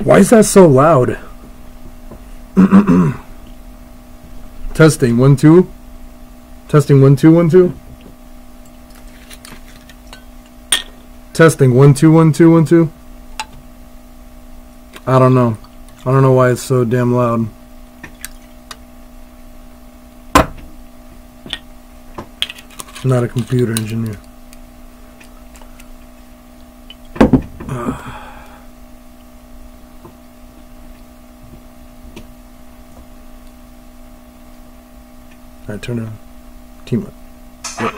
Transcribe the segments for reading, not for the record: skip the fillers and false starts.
Why is that so loud? Testing 1 2. Testing 1 2 1 2. Testing 1 2 1 2 1 2. I don't know. I don't know why it's so damn loud. I'm not a computer engineer. Alright, turn it on. Team up. Yep.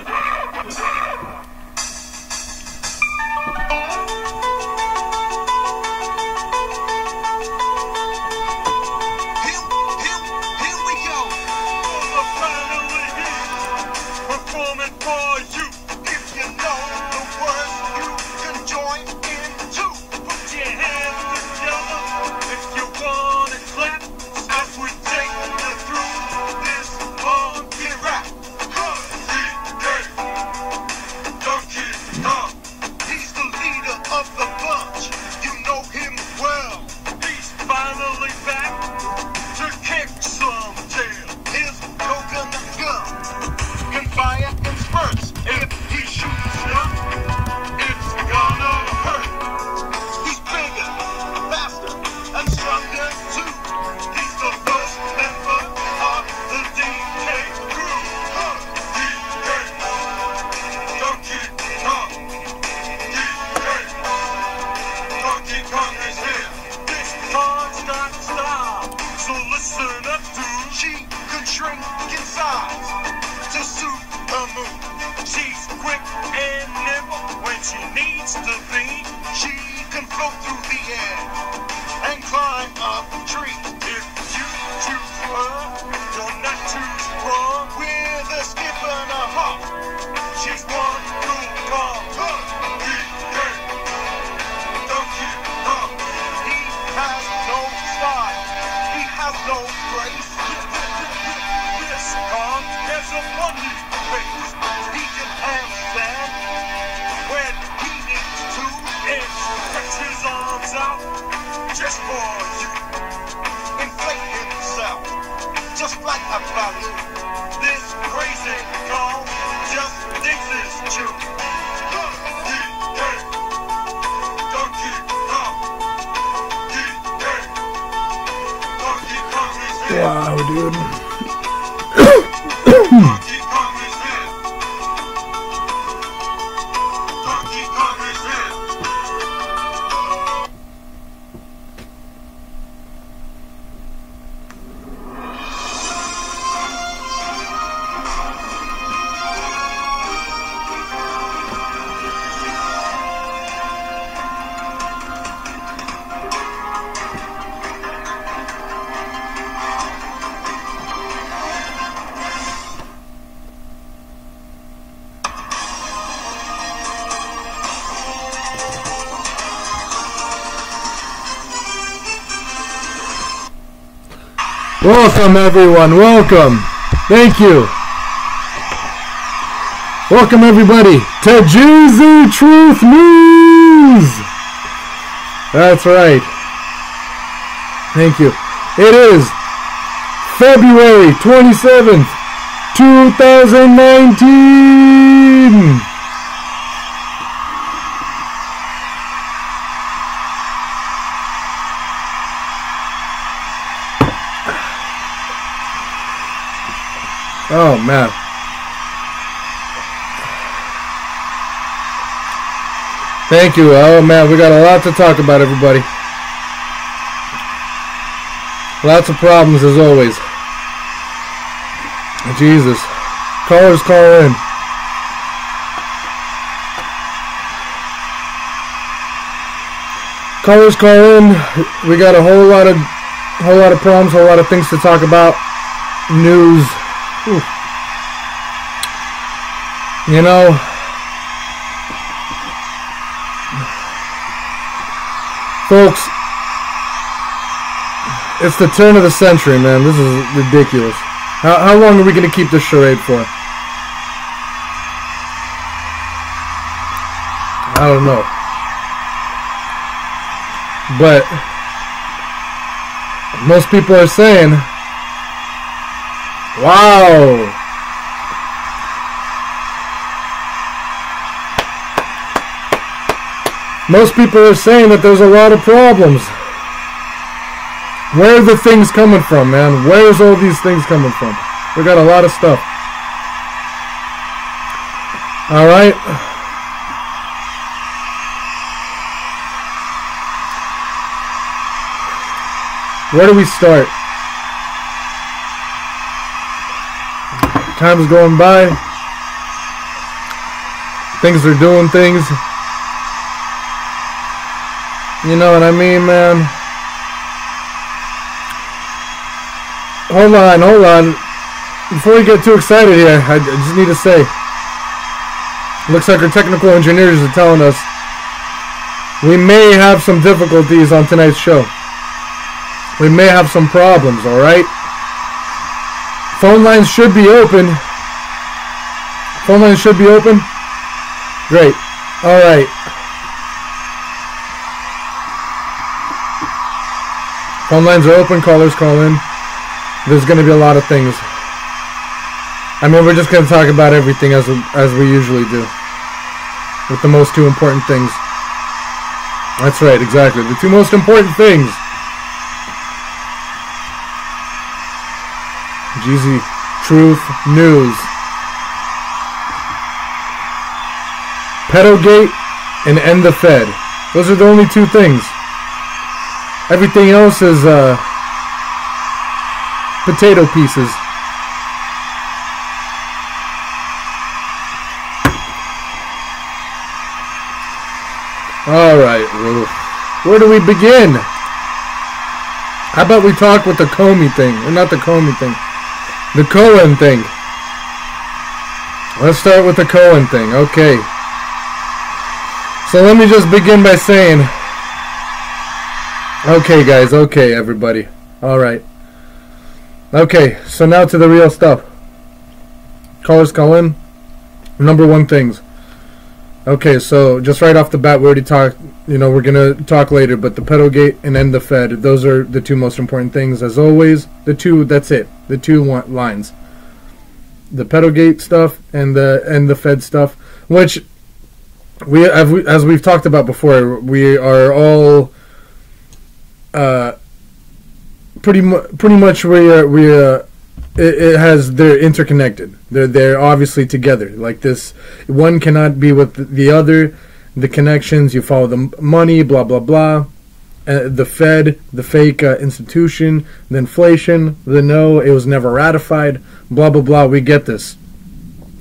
Wow, dude. Welcome, everyone. Welcome. Thank you. Welcome, everybody, to Geezy Truth News. That's right. Thank you. It is February 27th, 2019. Oh, man. Thank you. Oh, man, we got a lot to talk about, everybody. Lots of problems, as always. Jesus. Callers call in. Callers call in. We got a whole lot of problems, a whole lot of things to talk about. News. Ooh. You know, folks, it's the turn of the century, man. This is ridiculous. How long are we going to keep this charade for? I don't know. But most people are saying, wow. Most people are saying that there's a lot of problems. Where are the things coming from, man? Where's all these things coming from? We got a lot of stuff. Alright. Where do we start? Time's going by. Things are doing things. You know what I mean, man? Hold on. Before we get too excited here, I just need to say, looks like our technical engineers are telling us we may have some difficulties on tonight's show. We may have some problems, alright? Phone lines should be open. Phone lines should be open. Great. Alright. Phone lines are open. Callers call in. There's going to be a lot of things. I mean, we're just going to talk about everything as we usually do. With the most two important things. That's right, exactly. The two most important things. Geezy Truth News. Pedogate and end the Fed. Those are the only two things. Everything else is potato pieces. Alright, well, where do we begin? How about we talk with the Comey thing? Or not the Comey thing. The Cohen thing. Let's start with the Cohen thing. Okay. So let me just begin by saying, okay guys, okay everybody. Alright. Okay, so now to the real stuff. Callers call in. Number one things. Okay, so just right off the bat, we already talked, you know, we're going to talk later, but the pedogate and end the Fed, those are the two most important things. As always, the two, that's it. The two lines. The pedogate stuff and the end the Fed stuff, which as we've talked about before, we are all pretty much they're interconnected. They're obviously together. Like this, one cannot be with the other. The connections, you follow the money, blah blah blah. The Fed, the fake institution, the inflation, the no, it was never ratified, blah blah blah. We get this.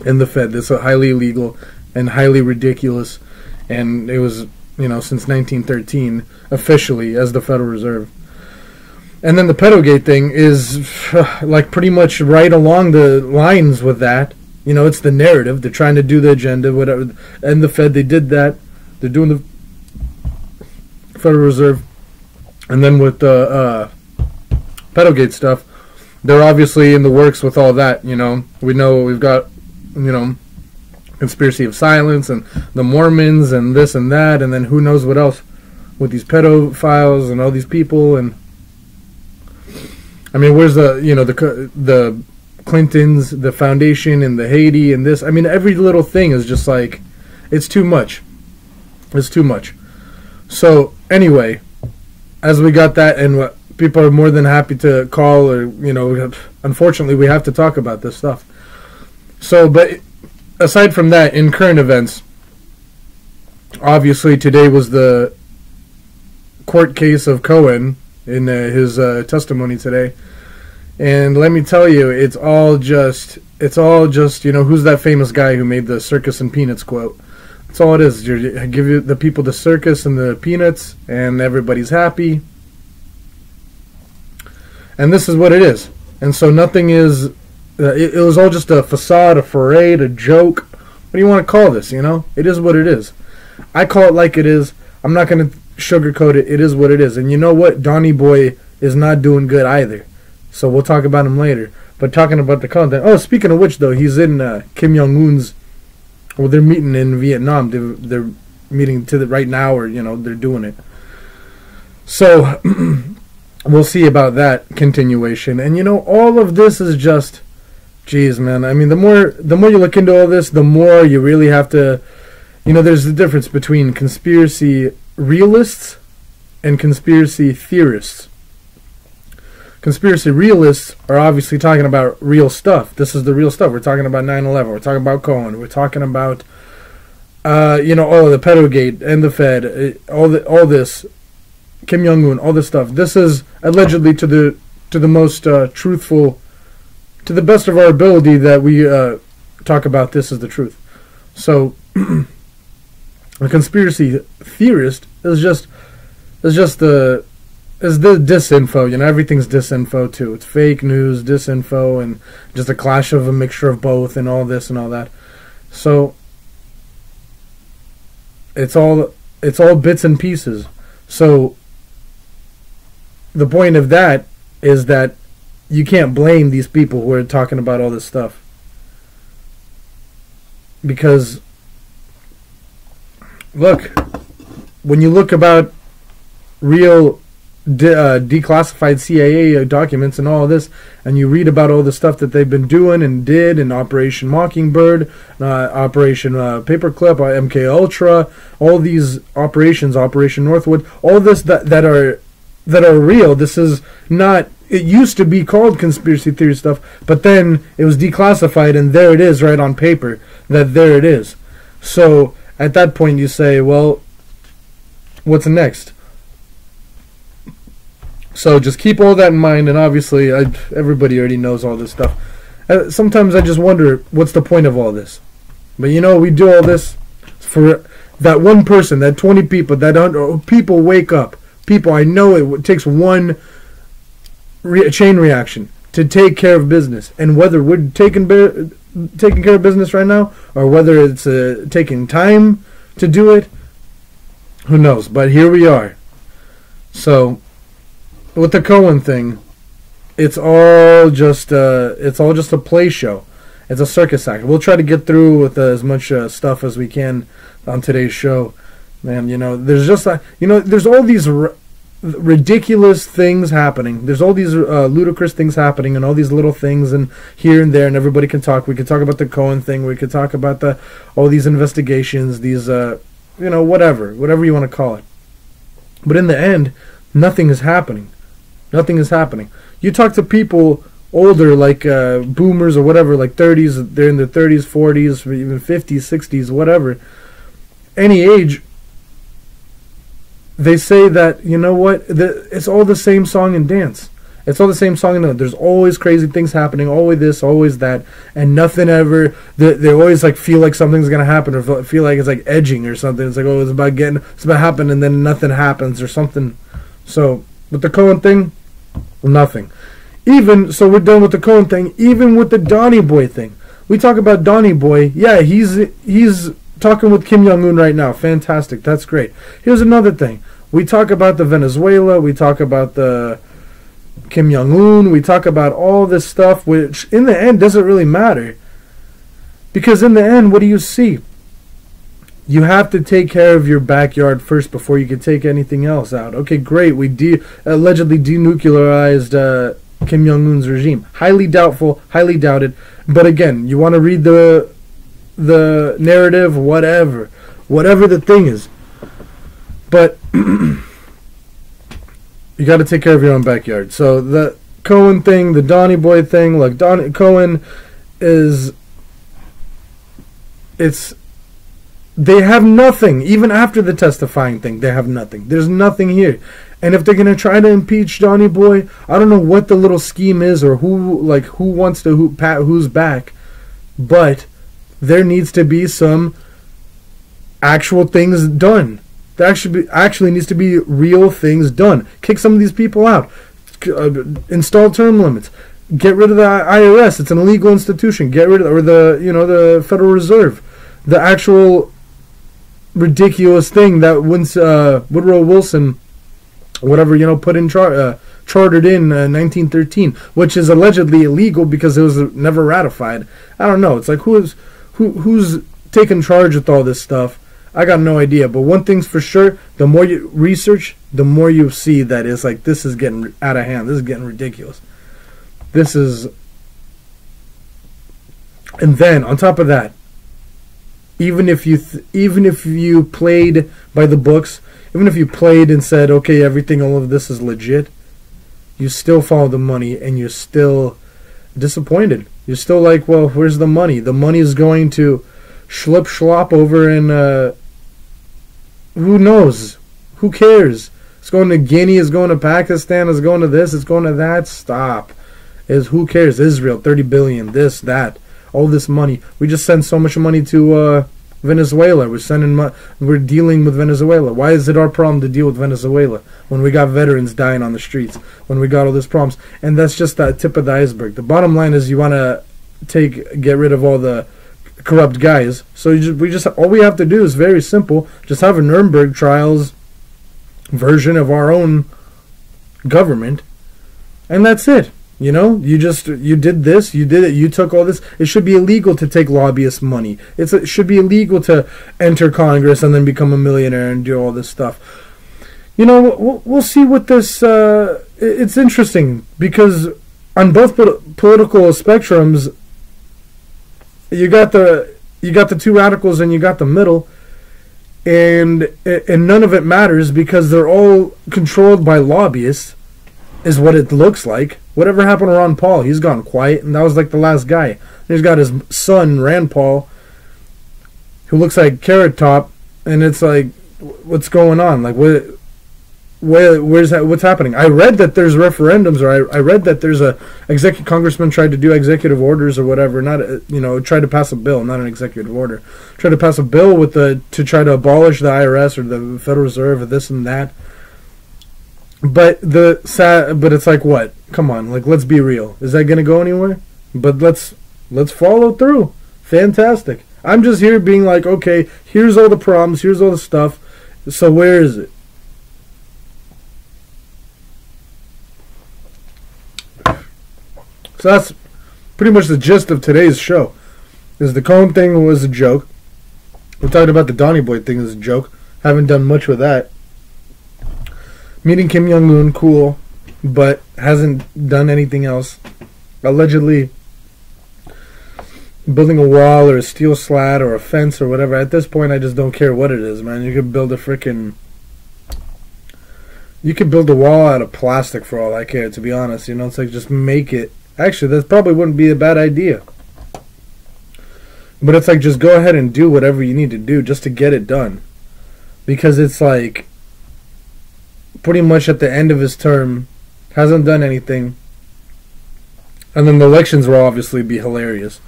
In the Fed, this is highly illegal and highly ridiculous, and it was, you know, since 1913 officially as the Federal Reserve. And then the pedogate thing is like pretty much right along the lines with that. You know, it's the narrative. They're trying to do the agenda, whatever. And the Fed, they did that. They're doing the Federal Reserve. And then with the pedogate stuff, they're obviously in the works with all that, you know. We know we've got, you know, conspiracy of silence and the Mormons and this and that. And then who knows what else with these pedophiles and all these people. And I mean, where's the, you know, the Clintons, the foundation, and the Haiti, and this? I mean, every little thing is just like, it's too much. It's too much. So anyway, as we got that, and people are more than happy to call, or, you know, unfortunately we have to talk about this stuff. So, but aside from that, in current events, obviously today was the court case of Cohen in his testimony today. And let me tell you, it's all just, you know, who's that famous guy who made the circus and peanuts quote? That's all it is. You give you the people the circus and the peanuts, and everybody's happy. And this is what it is. And so nothing is, it was all just a facade, a parade, a joke. What do you want to call this, you know? It is what it is. I call it like it is. I'm not going to sugarcoat it. It is what it is. And you know what? Donnie Boy is not doing good either. So we'll talk about him later. But talking about the content. Oh, speaking of which, though, he's in Kim Jong-un's. Well, they're meeting in Vietnam. They're meeting right now, or, you know, they're doing it. So we'll see about that continuation. And all of this is just, geez, man. I mean, the more you look into all this, the more you really have to, there's the difference between conspiracy realists and conspiracy theorists. Conspiracy realists are obviously talking about real stuff. This is the real stuff. We're talking about 9/11. We're talking about Cohen. We're talking about, the pedogate and the Fed. All this, Kim Jong-un, all this stuff. This is allegedly to the most truthful, to the best of our ability that we talk about. This is the truth. So, a conspiracy theorist is the disinfo. Everything's disinfo too. It's fake news, disinfo, and just a clash of a mixture of both, and all this and all that. So it's all bits and pieces. So the point of that is that you can't blame these people who are talking about all this stuff, because look, when you look about real declassified CIA documents and all of this, and you read about all the stuff that they've been doing and did in Operation Mockingbird, Operation Paperclip, MK Ultra, all these operations, Operation Northwood, all this that are real. This is not. It used to be called conspiracy theory stuff, but then it was declassified, and there it is, right on paper, that there it is. So at that point, you say, well, what's next? So just keep all that in mind, and obviously everybody already knows all this stuff. Sometimes I just wonder, what's the point of all this? But we do all this for that one person, that 20 people, that people wake up. People, I know it takes one chain reaction to take care of business. And whether we're taking care of business right now, or whether it's taking time to do it, who knows? But here we are. So with the Cohen thing, it's all just a play show. It's a circus act. We'll try to get through with as much stuff as we can on today's show. Man, there's just there's all these ridiculous things happening. There's all these ludicrous things happening, and all these little things, and here and there, and everybody can talk. We could talk about the Cohen thing. We could talk about all these investigations, these whatever you want to call it. But in the end, nothing is happening. Nothing is happening. You talk to people older, like boomers or whatever, like 30s, they're in their 30s, 40s, even 50s, 60s, whatever, any age, they say that, it's all the same song and dance. It's all the same song and dance. There's always crazy things happening, always this, always that, and nothing ever, they always feel like something's going to happen, or feel like it's like edging or something. It's like, it's about happening, and then nothing happens or something. So with the Cohen thing, nothing. So we're done with the Cohen thing. Even with the Donny Boy thing, we talk about Donny Boy. Yeah, he's talking with Kim Jong-un right now. Fantastic. That's great. Here's another thing. We talk about the Venezuela. We talk about the Kim Jong-un. We talk about all this stuff, which in the end doesn't really matter, because in the end, what do you see? You have to take care of your backyard first before you can take anything else out. Okay, great. We allegedly denuclearized Kim Jong-un's regime. Highly doubtful, highly doubted. But again, you want to read the narrative, whatever the thing is. But you got to take care of your own backyard. So the Cohen thing, the Donny Boy thing, look, Cohen is, they have nothing. Even after the testifying thing, they have nothing. There's nothing here. And if they're going to try to impeach Donny Boy, I don't know what the little scheme is, or who wants to pat who's back, but there needs to be some actual things done. There actually needs to be real things done. Kick some of these people out. Install term limits. Get rid of the IRS. It's an illegal institution. Get rid of, or the Federal Reserve. The actual ridiculous thing that Woodrow Wilson, whatever, put in chartered in 1913, which is allegedly illegal because it was never ratified. I don't know. It's like who's taking charge with all this stuff? I got no idea. But one thing's for sure: the more you research, the more you see that it's like, this is getting out of hand. This is getting ridiculous. This is... And then, on top of that, even if you played by the books, even if you played and said, okay, everything, all of this is legit, you still follow the money, and you're still disappointed. You're still like, well, where's the money? The money is going to schlop over in, who knows? Who cares? It's going to Guinea, it's going to Pakistan, it's going to this, it's going to that. Stop. Who cares? Israel, 30 billion, this, that. All this money. We just send so much money to Venezuela. We're dealing with Venezuela. Why is it our problem to deal with Venezuela when we got veterans dying on the streets? When we got all these problems? And that's just the tip of the iceberg. The bottom line is you want to get rid of all the corrupt guys. So all we have to do is very simple. Just have a Nuremberg trials version of our own government, and that's it. You know, you did this, you did it, you took all this. It should be illegal to take lobbyist money. It should be illegal to enter Congress and then become a millionaire and do all this stuff. You know, we'll see what this. It's interesting because on both political spectrums, you got the two radicals and you got the middle, and none of it matters because they're all controlled by lobbyists, is what it looks like. Whatever happened to Ron Paul? He's gone quiet, and that was like the last guy. He's got his son, Rand Paul, who looks like Carrot Top, and it's like, what's going on? Like, what's happening? I read that there's referendums, or I read that there's congressman tried to do executive orders or whatever, tried to pass a bill, not an executive order, tried to pass a bill to try to abolish the IRS or the Federal Reserve or this and that. But it's like, what? Come on, like, let's be real. Is that gonna go anywhere? But let's follow through. Fantastic. I'm just here being like, okay, here's all the problems, here's all the stuff. So where is it? So that's pretty much the gist of today's show. Is the Cohen thing was a joke. We're talking about the Donny Boy thing is a joke. Haven't done much with that. Meeting Kim Jong-un, cool, but hasn't done anything else. Allegedly building a wall or a steel slat or a fence or whatever. At this point, I just don't care what it is, man. You could build a wall out of plastic for all I care, to be honest. You know, it's like, just make it. Actually, that probably wouldn't be a bad idea. But it's like, just go ahead and do whatever you need to do just to get it done. Because it's like, pretty much at the end of his term, hasn't done anything. And then the elections will obviously be hilarious.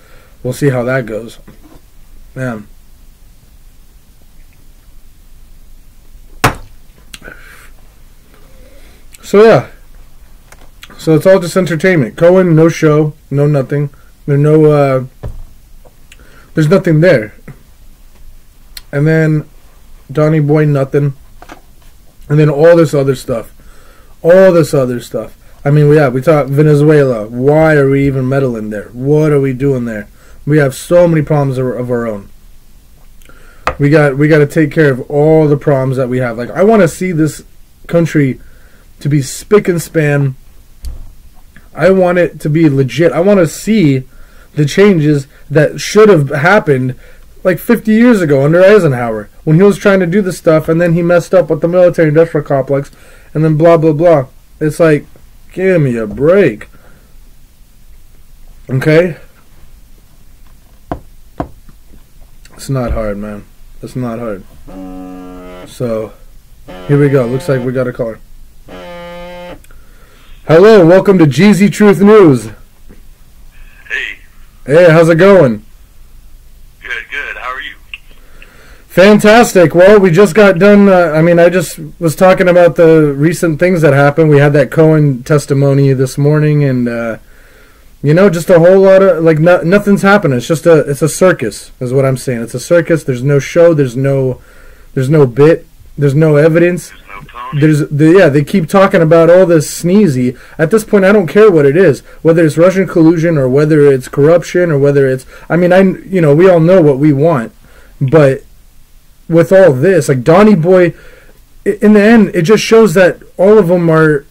We'll see how that goes. Man. So yeah. So it's all just entertainment. Cohen, no show, no nothing. There's nothing there. And then Donny Boy, nothing. And then all this other stuff. I mean, we talk Venezuela. Why are we even meddling there? What are we doing there? We have so many problems of our own. We got to take care of all the problems that we have. Like, I want to see this country to be spick and span. I want it to be legit. I want to see the changes that should have happened like 50 years ago under Eisenhower, when he was trying to do this stuff, and then he messed up with the military-industrial complex, and then blah, blah, blah. It's like, give me a break. Okay? It's not hard, man. It's not hard. So, here we go. Looks like we got a caller. Hello, welcome to Geezy Truth News. Hey. Hey, how's it going? Good. How are you? Fantastic. Well, we just got done. I just was talking about the recent things that happened. We had that Cohen testimony this morning, and just a whole lot of nothing's happening. It's just it's a circus, is what I'm saying. It's a circus. There's no show. There's no bit. There's no evidence. There's no pony. They keep talking about all this sneezy. At this point, I don't care what it is, whether it's Russian collusion or whether it's corruption or whether it's. we all know what we want, but with all this, like Donny Boy, in the end, it just shows that all of them are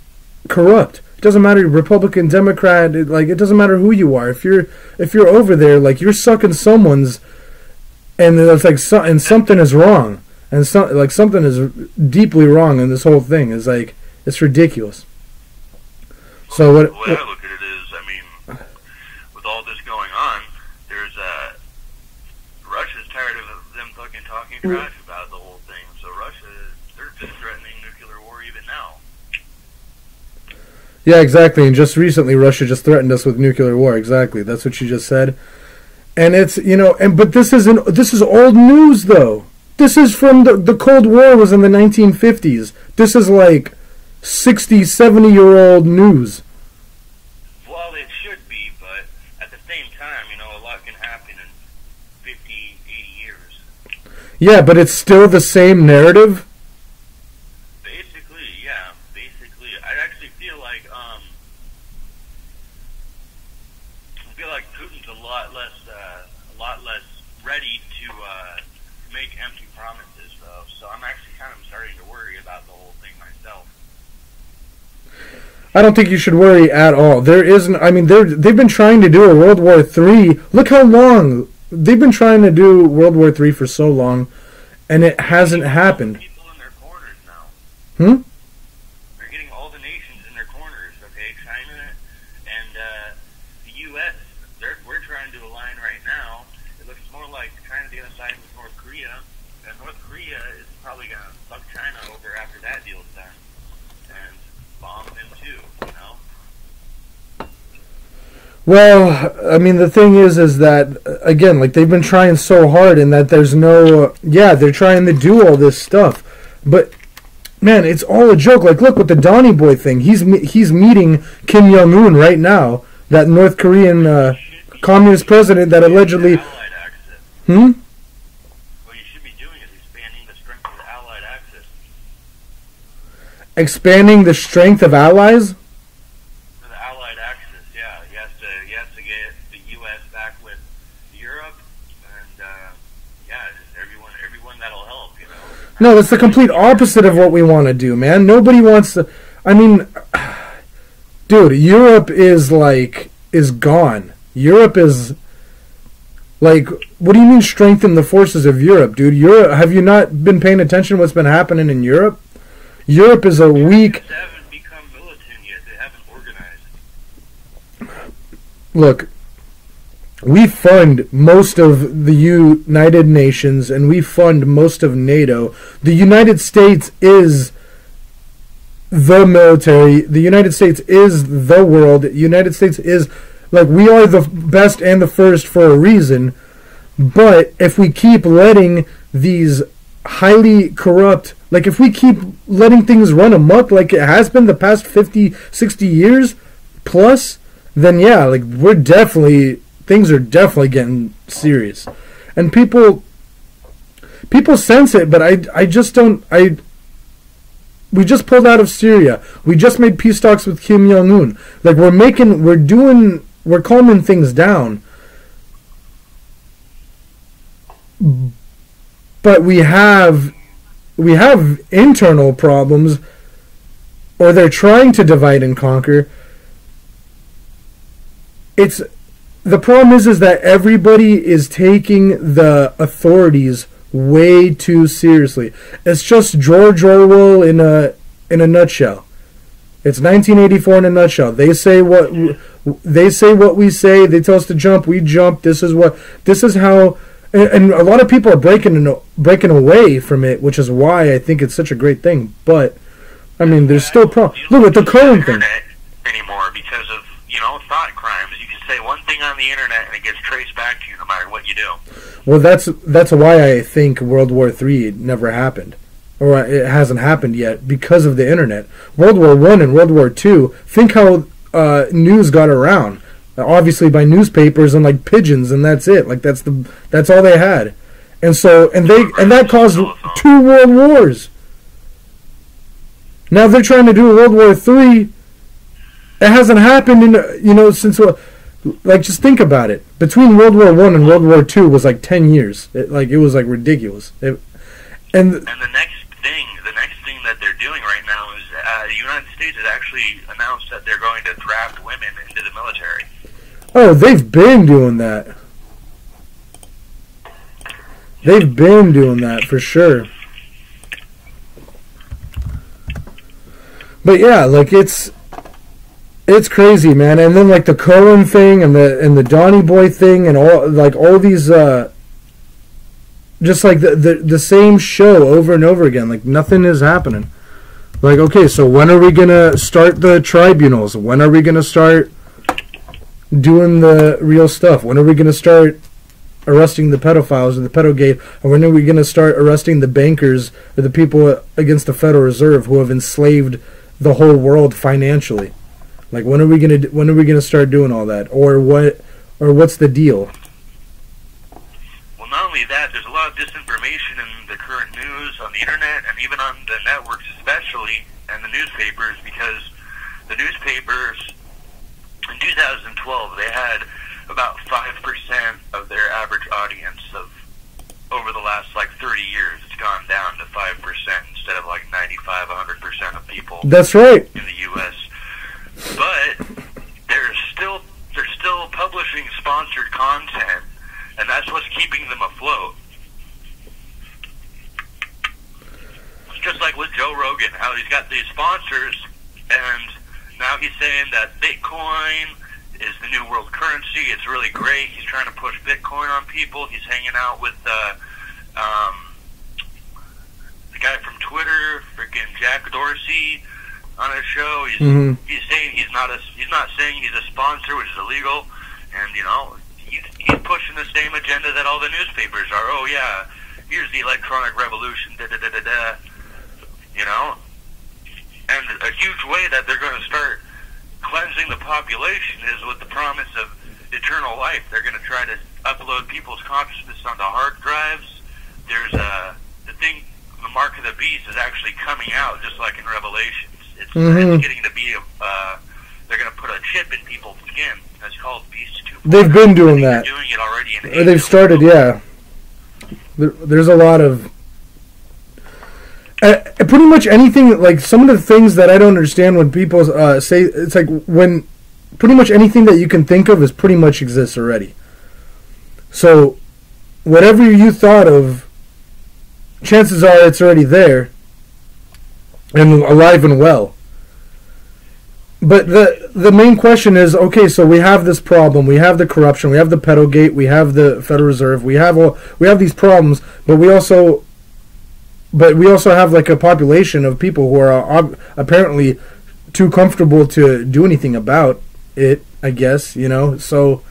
corrupt. It doesn't matter Republican, Democrat, it doesn't matter who you are. If you're over there, like, you're sucking someone's, and it's like and something is wrong, and something is deeply wrong in this whole thing. Is like, it's ridiculous. So what I look at it is, I mean, with all this going on, there's Russia's tired of them fucking talking trash about the whole thing. So they're just threatening nuclear war even now. Yeah, exactly. And just recently, Russia just threatened us with nuclear war. Exactly. That's what you just said. And it's, but this is old news, though. This is from the Cold War was in the 1950s. This is like 60, 70-year-old news. Well, it should be, but at the same time, a lot can happen in 50, 80 years. Yeah, but it's still the same narrative. Basically, yeah. Basically, I actually feel like Putin's a lot less ready to make empty promises, though. So I'm actually kind of starting to worry about the whole thing myself. I don't think you should worry at all. There isn't. I mean, they've been trying to do a World War III. Look how long they've been trying to do World War III for so long, and it hasn't happened. People in their corners now. Hmm? They're getting all the nations in their corners. Okay, China and the U.S. We're trying to align right now. It looks more like China the other side with North Korea, and North Korea is probably gonna fuck China over after that deal's done, and bomb them too. Well, I mean, the thing is that, again, like, they've been trying so hard, and that there's no, they're trying to do all this stuff, but, man, it's all a joke. Like, look, with the Donny Boy thing, he's meeting Kim Jong-un right now, that North Korean communist president that allegedly... What you should be doing is expanding the strength of the Allied Axis. Expanding the strength of allies? For the Allied Axis, yeah. He has to get the U.S. back with Europe, and just everyone that'll help, No, that's the complete opposite of what we want to do, man. Nobody wants to... I mean, dude, Europe is gone. Europe is... Like, what do you mean strengthen the forces of Europe, dude? Have you not been paying attention to what's been happening in Europe? Europe is a weak... They haven't become militant yet. They haven't organized. Look, we fund most of the United Nations, and we fund most of NATO. The United States is the military. The United States is the world. The United States is... Like, we are the best and the first for a reason, but if we keep letting these highly corrupt, like, if we keep letting things run amok like it has been the past 50, 60 years plus, then yeah, like, things are definitely getting serious. And people sense it, but I just don't, we just pulled out of Syria. We just made peace talks with Kim Jong-un. Like, we're calming things down, but we have internal problems, or they're trying to divide and conquer. The problem is that everybody is taking the authorities way too seriously. It's just George Orwell in a nutshell. It's 1984 in a nutshell. They say what we say. They tell us to jump, we jump. This is how, and a lot of people are breaking away from it, which is why I think it's such a great thing. But I mean, there's still problems. Look at the current thing anymore because of thought crimes. You can say one thing on the internet and it gets traced back to you no matter what you do. Well, that's why I think World War III never happened. Or it hasn't happened yet because of the internet. World War I and World War II, think how news got around. Obviously by newspapers and like pigeons, and that's it. Like that's all they had. And so and that caused 2 world wars. Now they're trying to do World War III. It hasn't happened in since like, just think about it. Between World War I and World War II was like 10 years. It was like ridiculous. And the next thing United States has actually announced that they're going to draft women into the military. Oh, they've been doing that. They've been doing that for sure. But yeah, like it's crazy, man. And then like the Cohen thing and the Donny Boy thing and all these just like the same show over and over again. Like nothing is happening. Like, okay, so when are we gonna start the tribunals? When are we gonna start doing the real stuff? When are we gonna start arresting the pedophiles or the pedogate? And when are we gonna start arresting the bankers or the people against the Federal Reserve who have enslaved the whole world financially? Like, when are we gonna start doing all that? Or what's the deal? Well, not only that, there's a lot of disinformation in the current news on the internet and even on the networks especially, and the newspapers, because the newspapers in 2012 they had about 5% of their average audience of over the last like 30 years. It's gone down to 5% instead of like 95, 100% of people. That's right. In the U.S. But they're still publishing sponsored content, and that's what's keeping them afloat. It's just like with Joe Rogan, how he's got these sponsors, and now he's saying that Bitcoin is the new world currency. It's really great. He's trying to push Bitcoin on people. He's hanging out with the guy from Twitter, freaking Jack Dorsey, on his show. He's saying he's not saying he's a sponsor, which is illegal, and you know he's pushing the same agenda that all the newspapers are. Oh yeah, here's the electronic revolution, da da da da da. You know, and a huge way that they're going to start cleansing the population is with the promise of eternal life. They're going to try to upload people's consciousness onto hard drives. There's the thing, the mark of the beast is actually coming out, just like in Revelations. It's getting to be they're going to put a chip in people's skin. That's called Beast 2. They've been doing that. They're doing it already in Asia. They've started, yeah. There's a lot of pretty much anything, like some of the things that I don't understand when people say, it's like when pretty much anything that you can think of is pretty much exists already. So whatever you thought of, chances are it's already there and alive and well. But the main question is, okay, so we have this problem, we have the corruption, we have the pedogate, we have the Federal Reserve, we have these problems, but we also have like a population of people who are apparently too comfortable to do anything about it, I guess, you know. So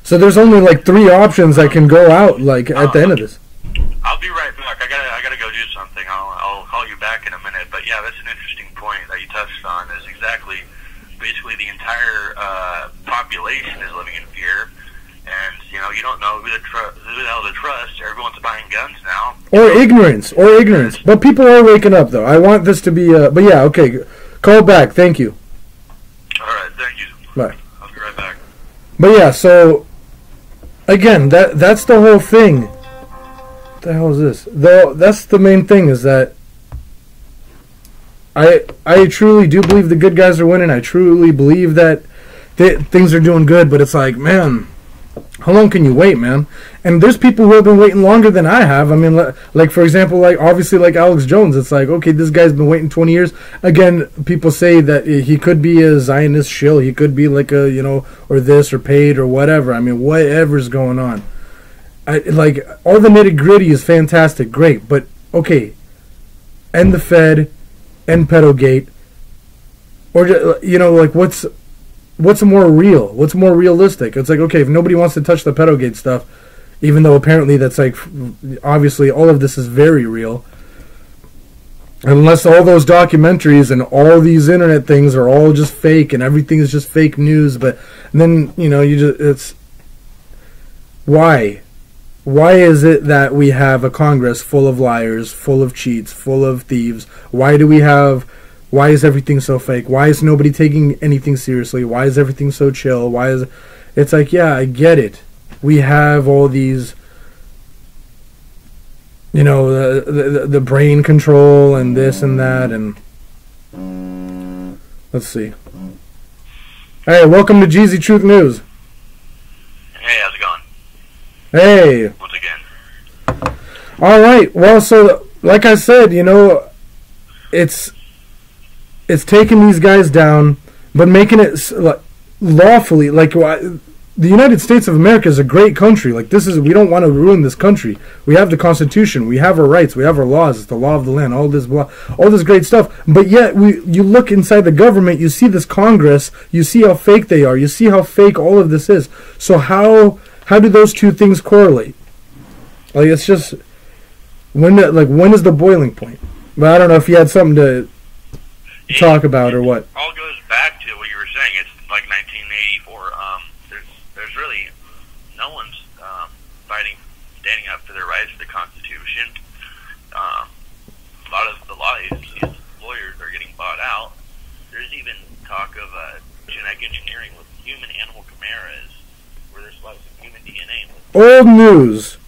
there's only like 3 options that can go out like at the end of this. I'll be right back. I gotta go do something. I'll call you back in a minute. But yeah, that's an interesting point that you touched on. Is basically the entire population is living in fear. And, you know, you don't know who the hell to trust. Everyone's buying guns now. Or ignorance. But people are waking up, though. I want this to be... but yeah, okay. Call back. Thank you. All right. Thank you. Bye. I'll be right back. But yeah, so... Again, that's the whole thing. What the hell is this? That's the main thing, is that... I truly do believe the good guys are winning. I truly believe that things are doing good. But it's like, man... How long can you wait, man? And there's people who have been waiting longer than I have. I mean, like, for example, like, obviously, like Alex Jones. It's like, okay, this guy's been waiting 20 years. Again, people say that he could be a Zionist shill. He could be like a, you know, or this or paid or whatever. I mean, whatever's going on. Like, all the nitty-gritty is fantastic, great. But, okay, end the Fed, end pedogate. Or, you know, like, what's more real? What's more realistic? It's like, okay, if nobody wants to touch the pedogate stuff, even though apparently that's like, obviously all of this is very real, unless all those documentaries and all these internet things are all just fake and everything is just fake news. But then, you know, it's why is it that we have a Congress full of liars, full of cheats, full of thieves? Why is everything so fake? Why is nobody taking anything seriously? Why is everything so chill? It's like, yeah, I get it. We have all these you know, the brain control and this and that, and let's see. Hey, welcome to Geezy Truth News. Hey, how's it going? Hey. Once again. All right. Well, so like I said, you know, it's taking these guys down, but making it lawfully. Like, the United States of America is a great country. Like, we don't want to ruin this country. We have the Constitution. We have our rights. We have our laws. It's the law of the land. All this great stuff. But yet, you look inside the government. You see this Congress. You see how fake they are. You see how fake all of this is. So how do those two things correlate? Like, it's just when is the boiling point? But I don't know if you had something to talk about or what. All goes back to what you were saying. It's like 1984. There's really no one's standing up for their rights for the Constitution. A lot of the these lawyers are getting bought out. There's even talk of genetic engineering with human-animal chimeras, where they're slicing human DNA. Old news,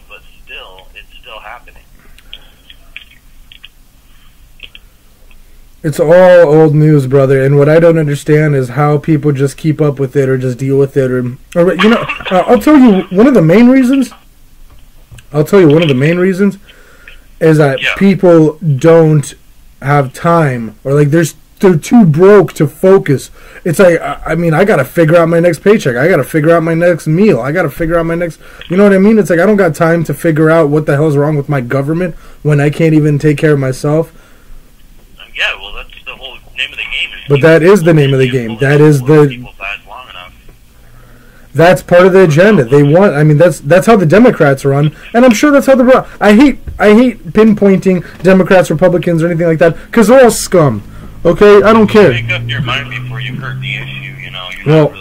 but still, it's still happening. It's all old news, brother. And what I don't understand is how people just keep up with it or just deal with it, or you know. I'll tell you one of the main reasons. Is that people don't have time, or like they're too broke to focus. It's like, I mean, I gotta figure out my next paycheck. I gotta figure out my next meal. I gotta figure out my next. You know what I mean? It's like I don't got time to figure out what the hell's wrong with my government when I can't even take care of myself. Yeah, well, that's the whole name of the game. But that is the name of the game. That is that's part of the agenda. They want. I mean, that's how the Democrats run, and I'm sure that's how the. I hate pinpointing Democrats, Republicans, or anything like that, because they're all scum. Okay, I don't care. Make up your mind before you've heard the issue. You know, well,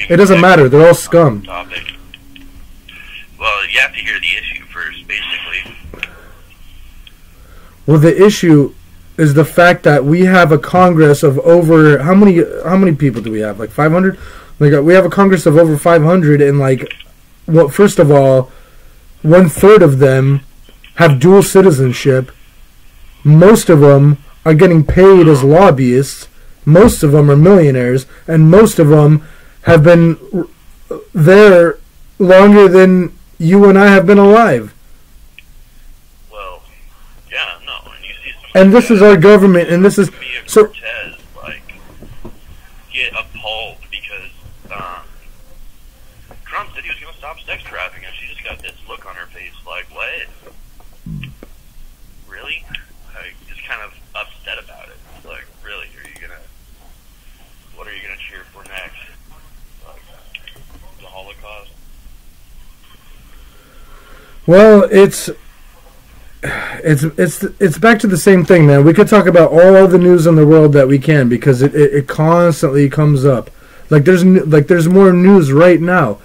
it doesn't matter. They're all scum. Topic. Well, you have to hear the issue first, basically. Well, the issue is the fact that we have a Congress of over how many people do we have? Like 500. Like, we have a Congress of over 500, and like, well, first of all, 1/3 of them have dual citizenship. Most of them are getting paid as lobbyists. Most of them are millionaires, and most of them have been there longer than you and I have been alive. Well, yeah, no, and you see. And this is our government, and this is so. Cortez, like, get appalled because Trump said he was going to stop sex trafficking, and she just got this look on her face, like, what? Really? Just kind of upset about it. Like, really? What are you gonna cheer for next? Like, the Holocaust? Well, it's back to the same thing, man. We could talk about all the news in the world that we can, because it constantly comes up. Like, there's more news right now.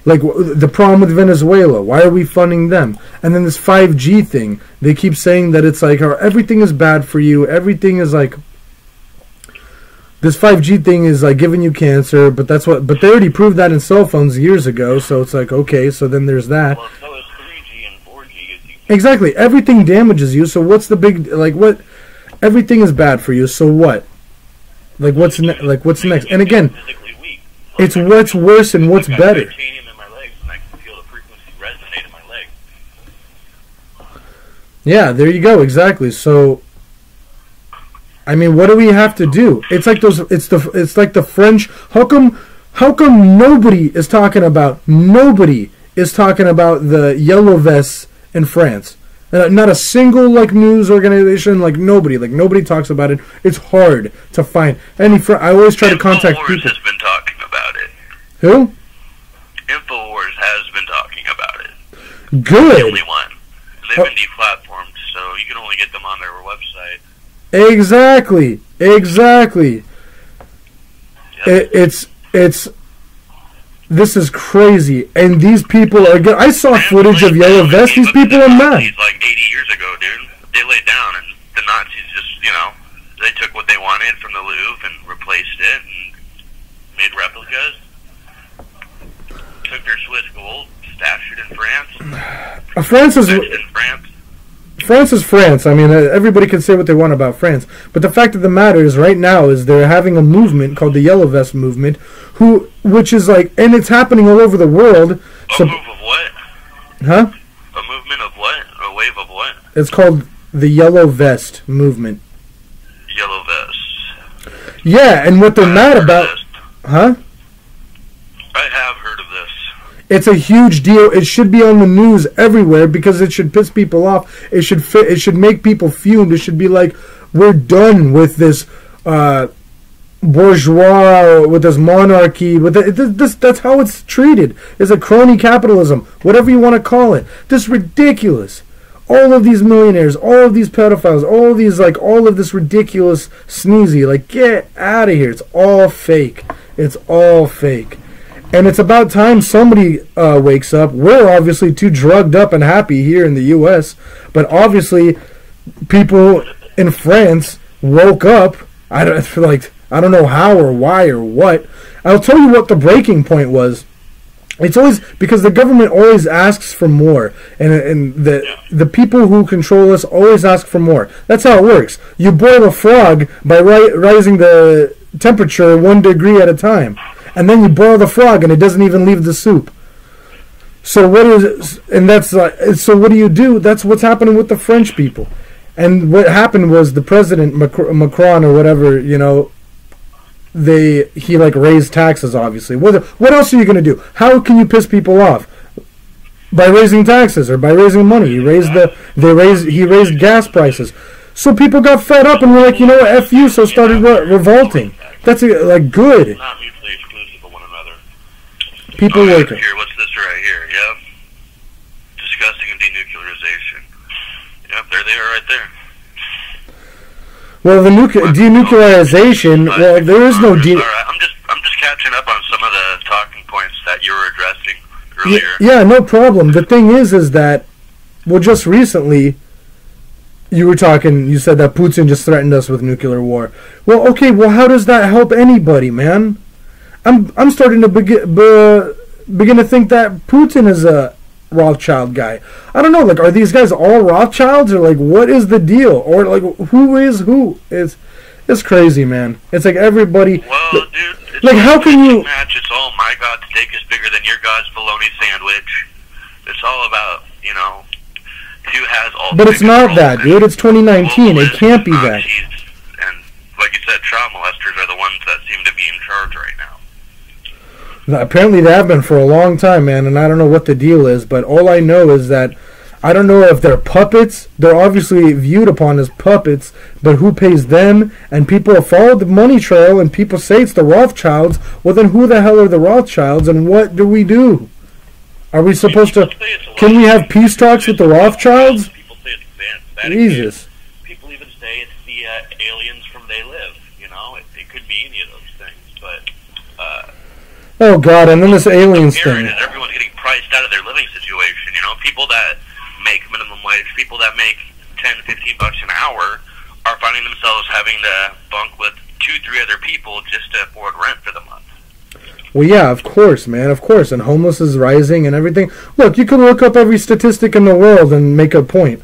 Like, the problem with Venezuela, why are we funding them? And then this 5G thing, they keep saying that it's like, everything is bad for you, everything is like, this 5G thing is like giving you cancer, but they already proved that in cell phones years ago, so it's like, okay, so then there's that. Well, so is 3G and 4G. Exactly, everything damages you, so what's the big, like, what, everything is bad for you, so what? Like, what's next? And again, it's what's worse and what's better. Yeah, there you go. Exactly. So, I mean, what do we have to do? It's like those. It's like the French. How come nobody is talking about the yellow vests in France? Not a single like news organization. Nobody talks about it. It's hard to find any. I always try to contact people. InfoWars has been talking about it. Who? InfoWars has been talking about it. Good. The only one. They've been deplatformed, so you can only get them on their website. Exactly. Yep. This is crazy, and these people are good. I saw footage of yellow vests. These people are mad. Like 80 years ago, dude. They laid down, and the Nazis just, they took what they wanted from the Louvre and replaced it and made replicas. Took their Swiss gold, Dashed in France. France is Dashed in France. France is France. I mean, everybody can say what they want about France, but the fact of the matter is, right now, is they're having a movement called the Yellow Vest movement, which is like, and it's happening all over the world. A move of what? Huh? A movement of what? A wave of what? It's called the Yellow Vest movement. Yellow Vest. Yeah, and what they're mad about, huh? I have heard of this. It's a huge deal. It should be on the news everywhere because it should piss people off. It should make people fumed. It should be like, we're done with this bourgeois, with this monarchy, with this. That's how it's treated. It's a crony capitalism, whatever you want to call it. This ridiculous. All of these millionaires, all of these pedophiles, all of this ridiculous sneezy. Like, get out of here. It's all fake. It's all fake. And it's about time somebody wakes up. We're obviously too drugged up and happy here in the U.S., but obviously people in France woke up. I don't know how or why or what. I'll tell you what the breaking point was. It's always because the government always asks for more, and the people who control us always ask for more. That's how it works. You boil a frog by rising the temperature 1 degree at a time. And then you boil the frog, and it doesn't even leave the soup. So what do you do? That's what's happening with the French people. And what happened was the president Macron or whatever, he raised taxes. Obviously, what else are you going to do? How can you piss people off? By raising taxes or by raising money? He raised gas prices. So people got fed up and were like, F you. So started revolting. That's good. Not mutually exclusive of one another. People wake up. Here, what's this right here? Yep. Discussing denuclearization. Yep, there they are right there. Well, the denuclearization. Well, there is no I'm just catching up on some of the talking points that you were addressing earlier. Yeah, no problem. The thing is that, well, just recently, you said that Putin just threatened us with nuclear war. Well, okay, how does that help anybody, man? I'm starting to begin to think that Putin is a Rothschild guy. I don't know, are these guys all Rothschilds, or what is the deal? Or who is who? It's crazy, man. It's like everybody. Well, dude, it's how can you match? It's all my God's steak is bigger than your God's bologna sandwich. It's all about who has all. But it's not that, dude. It's 2019. It can't be that. And like you said, child molesters are the ones that seem to be in charge right now. Apparently they have been for a long time, man, and I don't know what the deal is, but all I know is that I don't know if they're puppets. They're obviously viewed upon as puppets, but who pays them? And people have followed the money trail, and people say it's the Rothschilds. Well, then who the hell are the Rothschilds, and what do we do? Are we supposed to... Can we have peace talks with the Rothschilds? People say it's vatican. Jesus. People even say it's the aliens from They Live. It could be any of those things, but... Oh, God, and then this aliens thing. Everyone's getting priced out of their living situation, People that make minimum wage, people that make $10, $15 an hour are finding themselves having to bunk with 2-3 other people just to afford rent for the month. Well, yeah, of course, man, of course. And homeless is rising and everything. Look, you can look up every statistic in the world and make a point.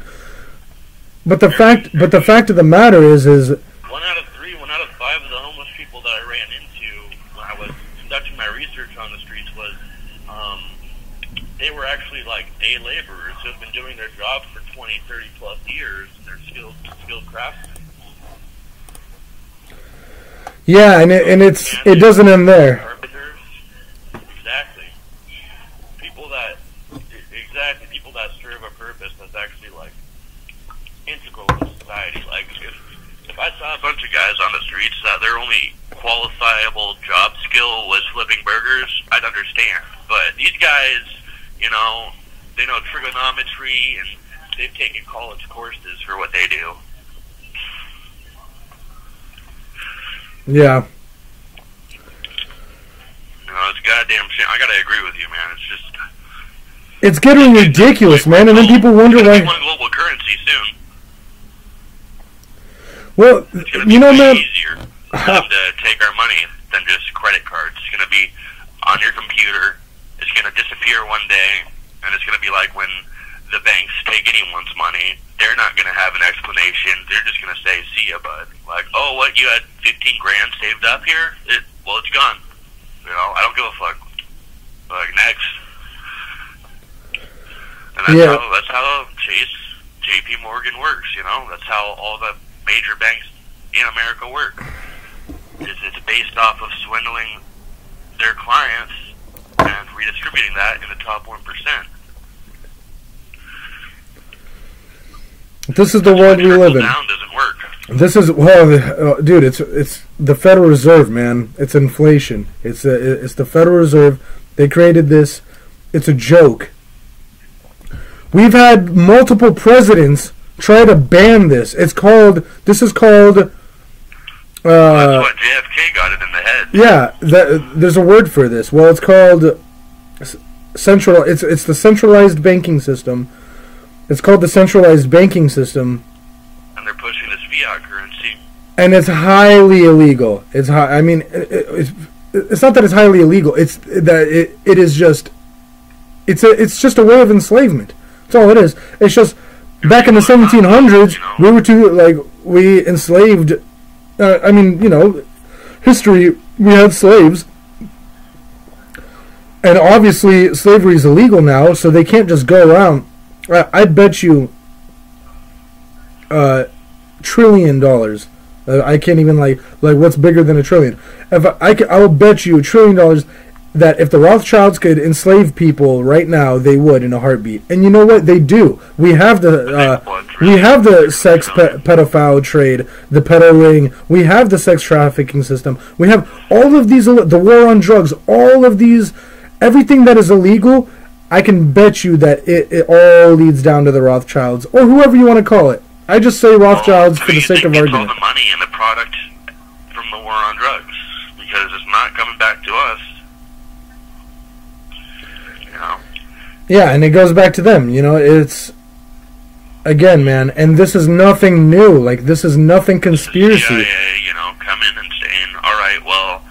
But the fact of the matter is 1 out of 3, 1 out of 5 of the homeless people that I ran into when I was conducting my research on the streets was they were actually day laborers who have been doing their jobs for 20, 30 plus years, and they're skilled craftsmen. Yeah, and it doesn't end there. Carpenters, exactly. People that serve a purpose that's actually integral to society. If I saw a bunch of guys on the streets that their only qualifiable job skill was flipping burgers, I'd understand. But these guys, they know trigonometry and they've taken college courses for what they do. Yeah. It's goddamn shit. I gotta agree with you, man. It's just... It's getting ridiculous, man, and then people wonder why... It's going to global currency soon. Well, it's gonna be man... easier for them to take our money than just credit cards. It's going to be on your computer. It's going to disappear one day. And it's going to be like when the banks take anyone's money, they're not going to have an explanation. They're just going to say, see ya, bud. Like, oh, what, you had 15 grand saved up here? Well, it's gone. You know, I don't give a fuck. Like, next. And that's how Chase, JP Morgan works, you know? That's how all the major banks in America work. It's based off of swindling their clients and redistributing that in the top 1%. This is the world we live in. Down doesn't work. This is, well, dude, it's the Federal Reserve, man. It's inflation. It's the Federal Reserve. They created this. It's a joke. We've had multiple presidents try to ban this. This is called. That's what JFK got it in the head. Yeah, there's a word for this. Well, it's called central. It's the centralized banking system. It's called the centralized banking system. And they're pushing this fiat currency. And it's highly illegal. It's I mean, it's not that it's highly illegal. It's that it is just. It's just a way of enslavement. That's all it is. It's just back in the 1700s, we enslaved. I mean, you know, history. We had slaves. And obviously, slavery is illegal now, so they can't just go around. I bet you $1 trillion. I can't even like what's bigger than $1 trillion. I will bet you $1 trillion that if the Rothschilds could enslave people right now, they would in a heartbeat. And you know what? They do. We have the sex pedophile trade, the pedo ring. We have the sex trafficking system. We have all of these. The war on drugs. All of these. Everything that is illegal. I can bet you that it all leads down to the Rothschilds, or whoever you want to call it. I just say Rothschilds for the sake of argument. All the money and the product from the war on drugs, because it's not coming back to us. You know? Yeah, and it goes back to them. You know, it's again, man, and this is nothing new. Like, this is nothing conspiracy. CIA, you know, come in and saying, all right, well,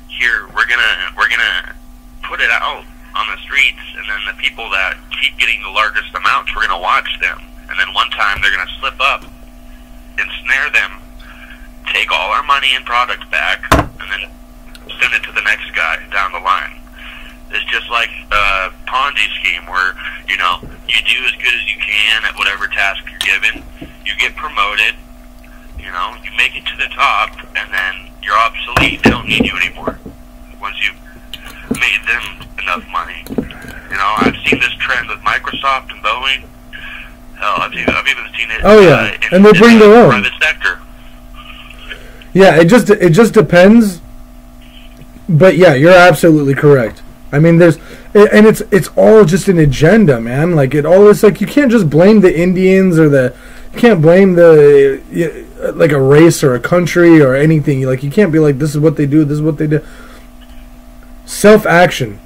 here we're gonna put it out on the streets, and then the people that keep getting the largest amounts, we're going to watch them. And then one time they're going to slip up, ensnare them, take all our money and product back, and then send it to the next guy down the line. It's just like a Ponzi scheme where, you know, you do as good as you can at whatever task you're given, you get promoted, you know, you make it to the top, and then you're obsolete. They don't need you anymore once you've made them enough money. You know, I've seen this trend with Microsoft and Boeing. Hell, I've even seen it. Oh yeah, and they bring their own private sector. Yeah, it just depends. But yeah, you're absolutely correct. I mean, it's all just an agenda, man. Like, it all is like, you can't just blame the Indians or you can't blame like a race or a country or anything. Like, you can't be like, this is what they do, this is what they do. Self-action.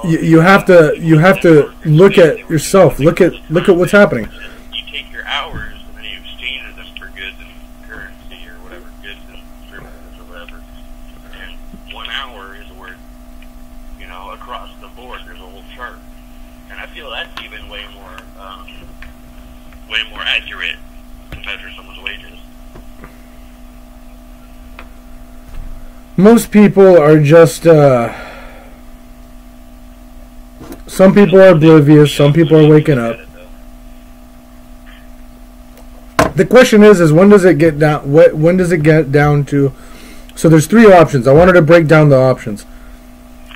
You have to look at yourself. Look at what's happening. You take your hours and then you exchange them for goods and currency or whatever, goods and services or whatever. And 1 hour is worth, you know, across the board. There's a whole chart, and I feel that's even way more accurate to measure someone's wages. Most people are just. Some people are oblivious. Some people are waking up. The question is when does it get down? When does it get down to? So there's 3 options. I wanted to break down the options.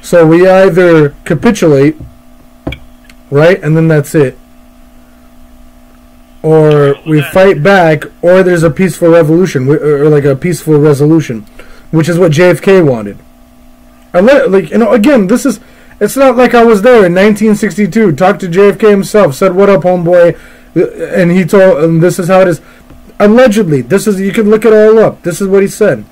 So we either capitulate, right, and then that's it, or we fight back, or there's a peaceful revolution, or like a peaceful resolution, which is what JFK wanted. Again, it's not like I was there in 1962. Talked to JFK himself, said, "What up, homeboy?" And he told, and this is how it is. Allegedly, you can look it all up. This is what he said.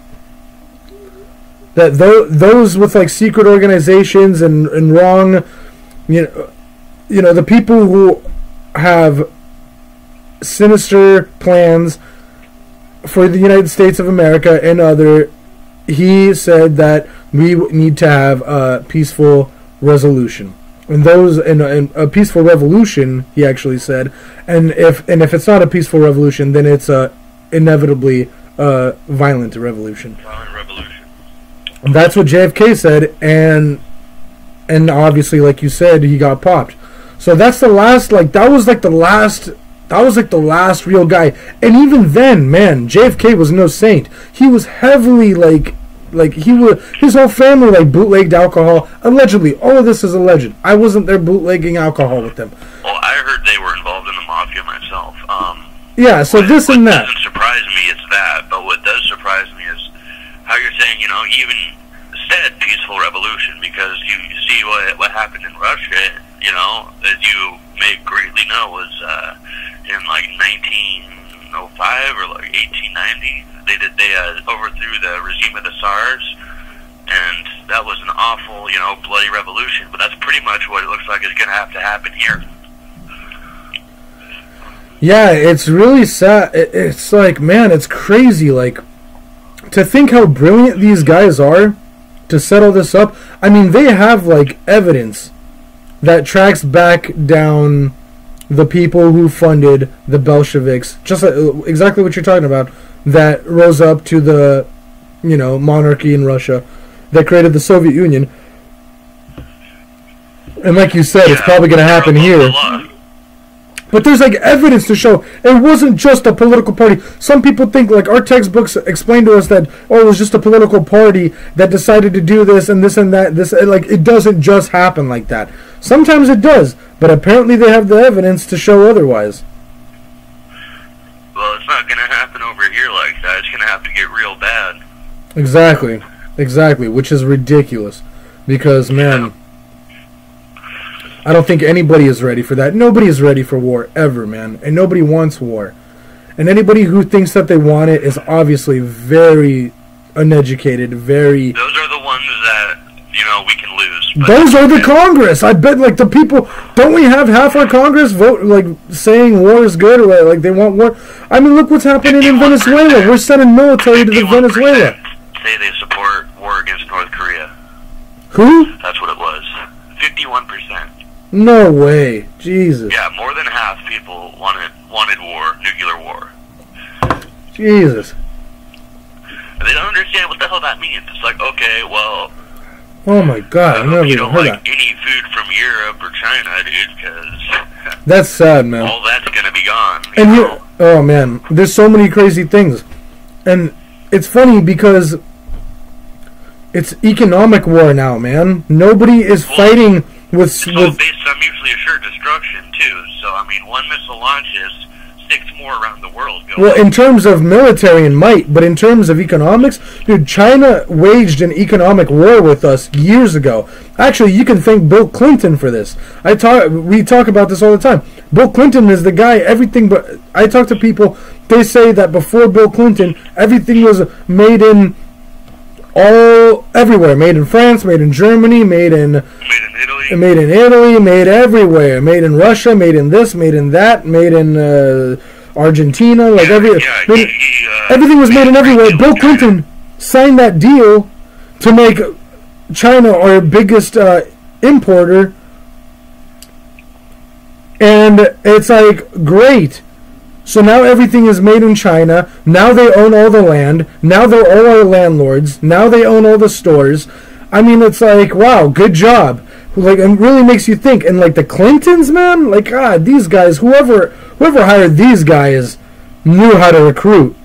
That those with like secret organizations and wrong, you know, the people who have sinister plans for the United States of America and other, he said that we need to have a peaceful resolution. And those in a peaceful revolution, he actually said, and if it's not a peaceful revolution, then it's inevitably a violent revolution. Violent revolution. And that's what JFK said, and obviously, like you said, he got popped. So that's the last. That was like the last real guy. And even then, man, JFK was no saint. He was heavily his whole family bootlegged alcohol. Allegedly, all of this is alleged. I wasn't there bootlegging alcohol with them. Well, I heard they were involved in the mafia myself. Yeah, so this and that. What doesn't surprise me is that, but what does surprise me is how you're saying, even said peaceful revolution, because you see what happened in Russia, as you may greatly know, was in 1905 or 1890. They overthrew the regime of the Tsars, and that was an awful, bloody revolution. But that's pretty much what it looks like is going to have to happen here. Yeah, it's really sad. It's man, it's crazy. To think how brilliant these guys are to settle this up. I mean, they have evidence that tracks back down the people who funded the Bolsheviks, just exactly what you're talking about, that rose up to the, monarchy in Russia, that created the Soviet Union. And like you said, it's probably going to happen here. But there's evidence to show it wasn't just a political party. Some people think our textbooks explain to us that it was just a political party that decided to do this and this and that. It doesn't just happen like that. Sometimes it does, but apparently they have the evidence to show otherwise. Well, it's not going to happen over here like that. It's going to have to get real bad. Exactly, which is ridiculous. Because, man, I don't think anybody is ready for that. Nobody is ready for war, ever, man. And nobody wants war. And anybody who thinks that they want it is obviously very uneducated, very... Those are the ones that, we can lose. Those are the Congress. I bet, the people... Don't we have half our Congress vote, saying war is good, or, they want war? I mean, look what's happening in Venezuela. We're sending military to Venezuela. Say they support war against North Korea. Who? That's what it was. 51%. No way. Jesus. Yeah, more than half people wanted war, nuclear war. Jesus. And they don't understand what the hell that means. It's okay, well... Oh my God, I never even heard that. Any food from Europe or China, dude, because... That's sad, man. All that's gonna be gone. And oh man, there's so many crazy things. And it's funny because it's economic war now, man. Nobody is fighting with... It's all based on mutually assured destruction, too. So, I mean, one missile launches, 6 more around the world go. Well, in terms of military and might, but in terms of economics, dude, China waged an economic war with us years ago. Actually, you can thank Bill Clinton for this. We talk about this all the time. Bill Clinton is the guy, but I talk to people, they say that before Bill Clinton, everything was made in everywhere. Made in France, made in Germany, made in Italy, made everywhere. Made in Russia, made in this, made in that, made in Argentina. Everything was made in everywhere. Bill Clinton signed that deal to make China our biggest importer. And it's great. So now everything is made in China. Now they own all the land. Now they're all our landlords. Now they own all the stores. I mean, it's wow, good job. It really makes you think. And the Clintons, man, God, these guys, whoever hired these guys knew how to recruit.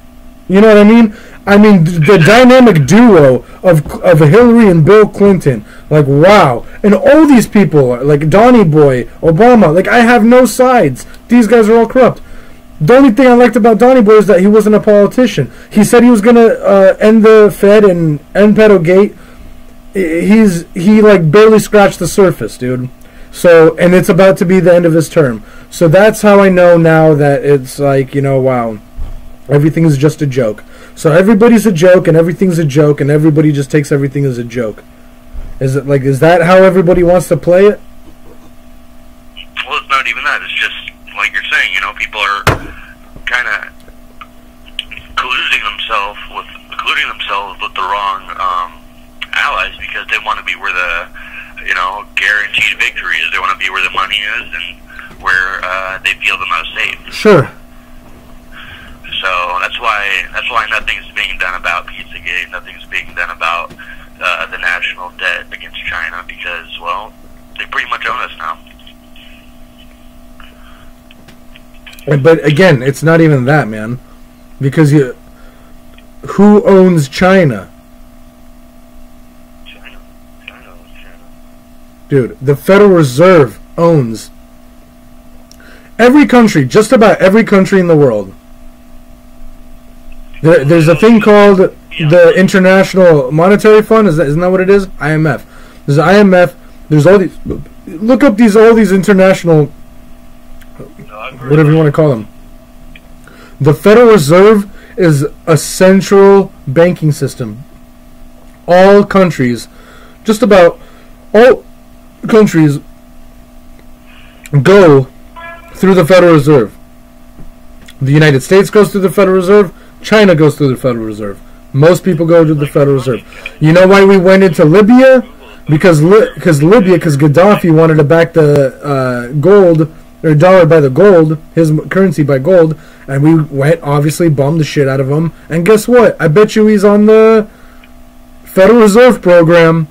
You know what I mean? I mean, the dynamic duo of Hillary and Bill Clinton, wow. And all these people, Donnie Boy, Obama, I have no sides. These guys are all corrupt. The only thing I liked about Donnie Boy is that he wasn't a politician. He said he was going to end the Fed and end pedogate. He barely scratched the surface, dude. So, and it's about to be the end of his term. So that's how I know now that it's wow, everything is just a joke. So everybody's a joke, and everything's a joke, and everybody just takes everything as a joke. Is that how everybody wants to play it? Well, it's not even that. It's just like you're saying. People are kind of colluding themselves with the wrong allies because they want to be where the guaranteed victories. They want to be where the money is and where they feel the most safe. Sure. So that's why nothing's being done about Pizzagate. Nothing's being done about the national debt against China because, well, they pretty much own us now. But again, it's not even that, man. Because who owns China? China owns China. Dude, the Federal Reserve owns every country, just about every country in the world. There's a thing called the International Monetary Fund. Isn't that what it is? IMF. There's IMF. There's all these. Look up all these international, whatever you want to call them. The Federal Reserve is a central banking system. All countries, just about all countries, go through the Federal Reserve. The United States goes through the Federal Reserve. China goes through the Federal Reserve. Most people go to the Federal Reserve. You know why we went into Libya? Because Gaddafi wanted to back the gold, or dollar by the gold, his currency by gold, and we went, obviously, bombed the shit out of him. And guess what? I bet you he's on the Federal Reserve program.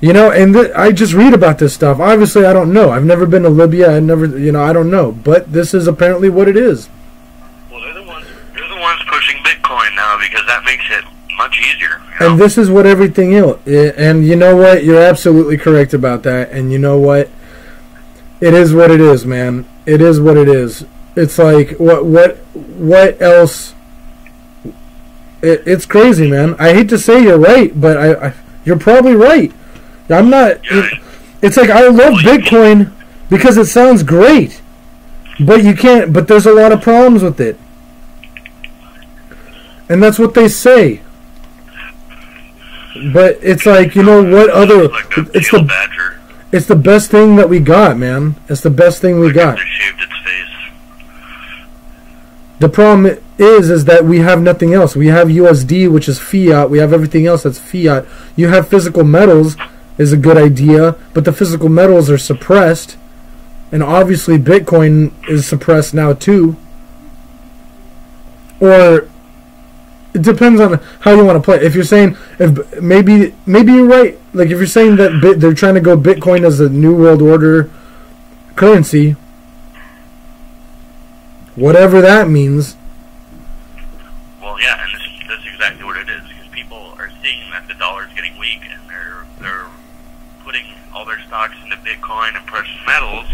And I just read about this stuff. Obviously, I don't know. I've never been to Libya. I don't know. But this is apparently what it is. They're the ones pushing Bitcoin now because that makes it much easier. And this is what everything is. And you know what? You're absolutely correct about that. And you know what? It is what it is, man. It is what it is. It's like what else? It's crazy, man. I hate to say you're right, but you're probably right. I'm not. It's like I love Bitcoin because it sounds great, but you can't. But there's a lot of problems with it, and that's what they say. But it's like, what other? It's the best thing that we got, man. It's the best thing we got. The problem is that we have nothing else. We have USD, which is fiat. We have everything else that's fiat. You have physical metals is a good idea, but the physical metals are suppressed, and obviously Bitcoin is suppressed now too. Or it depends on how you want to play. If you're saying maybe you're right. Like if you're saying that they're trying to go Bitcoin as a new world order currency, whatever that means. Well, yeah, and that's exactly what it is, because people are seeing that the dollar's getting weak, and they're putting all their stocks into Bitcoin and precious metals,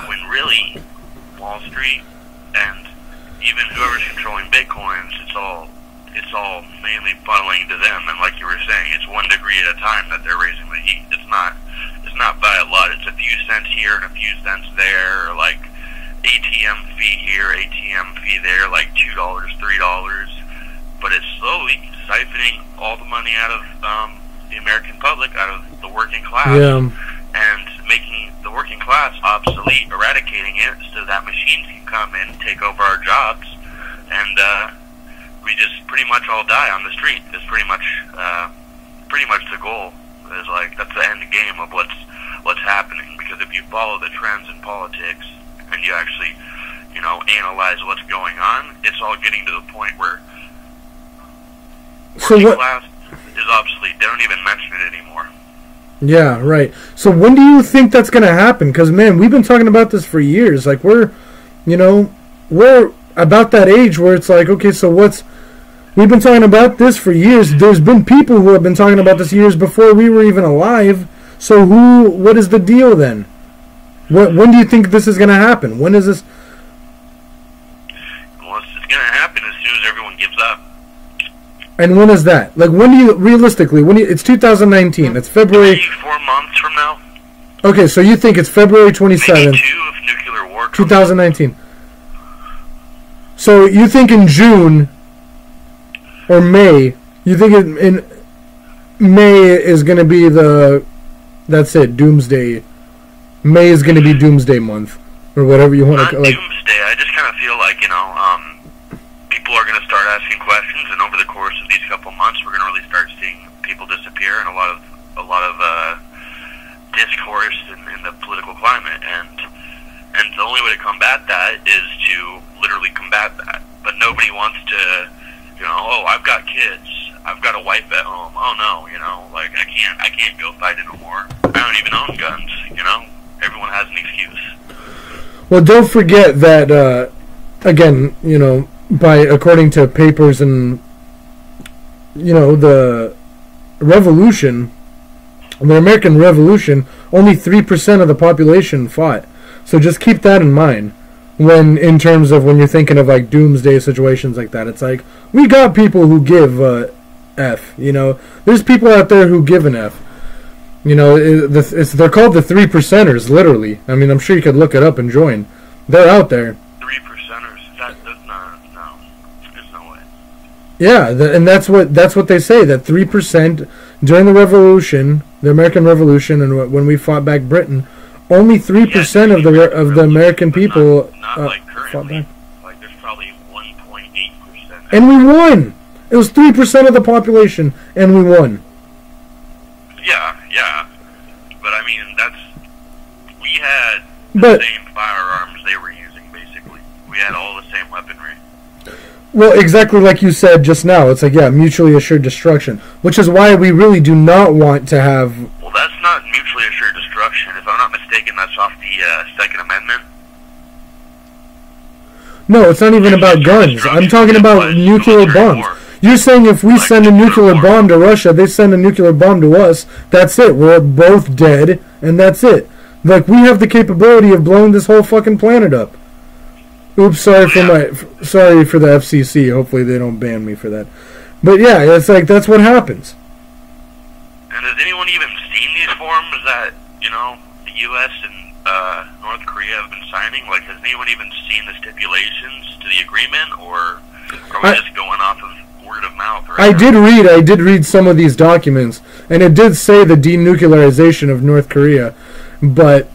when really Wall Street and even whoever's controlling Bitcoins, it's all mainly funneling to them. And like you were saying, it's 1 degree at a time that they're raising the heat. It's not by a lot. It's a few cents here and a few cents there, or like ATM fee here, ATM fee there, like $2, $3, but it's slowly siphoning all the money out of the American public, out of the working class, and making the working class obsolete, eradicating it so that machines can come in and take over our jobs, and we just pretty much all die on the street. Is pretty much the goal. Is like that's the end game of what's happening, because if you follow the trends in politics and you actually, analyze what's going on, it's all getting to the point where working class is obsolete. They don't even mention it anymore. Yeah, right. So when do you think that's going to happen? Because, man, we've been talking about this for years. Like, we're about that age where it's like, okay, so we've been talking about this for years. There's been people who have been talking about this years before we were even alive. So what is the deal then? When do you think this is going to happen? When is this? Well, it's going to happen as soon as everyone gives up. And when is that? Like, realistically, it's 2019. It's February. 4 months from now. Okay, so you think it's February 27th. Maybe 2 if nuclear war comes 2019. So you think in June or May, you think in May is going to be that's it, doomsday. May is going to be doomsday month, or whatever you want to call it. Not doomsday. I just kind of feel like, people are going to start asking questions, and over the course of these couple months, we're going to really start seeing people disappear, and a lot of discourse in the political climate, and the only way to combat that is to literally combat that. But nobody wants to, oh, I've got kids, I've got a wife at home. Oh no, like I can't go fight anymore. I don't even own guns. Everyone has an excuse. Well, don't forget that again, according to papers and the Revolution, the American Revolution, only 3% of the population fought. So just keep that in mind when you're thinking of like doomsday situations like that. It's like, we got people who give F. There's people out there who give an F. They're called the 3%ers, literally. I mean, I'm sure you could look it up and join. They're out there. 3%ers? No. There's no way. Yeah, and that's what they say, that 3% during the Revolution, the American Revolution, and when we fought back Britain, only 3% of the American people not like fought back. Like there's probably 1.8%. And we won. It was 3% of the population, and we won. Yeah. But I mean, we had the same firearms they were using, basically. We had all the same weaponry. Well, exactly like you said just now. It's like, mutually assured destruction, which is why we really do not want to have... Well, that's not mutually assured destruction. If I'm not mistaken, that's off the Second Amendment. No, it's not even about guns. I'm talking about nuclear bombs. You're saying if we send a nuclear bomb to Russia, they send a nuclear bomb to us, that's it. We're both dead, and that's it. Like, we have the capability of blowing this whole fucking planet up. Oops, sorry for the FCC. Hopefully they don't ban me for that. But yeah, it's like, that's what happens. And has anyone even seen these forms that, the U.S. and North Korea have been signing? Like, has anyone even seen the stipulations to the agreement, or are we just going off of word of mouth? Right? I did read some of these documents, and it did say the denuclearization of North Korea, but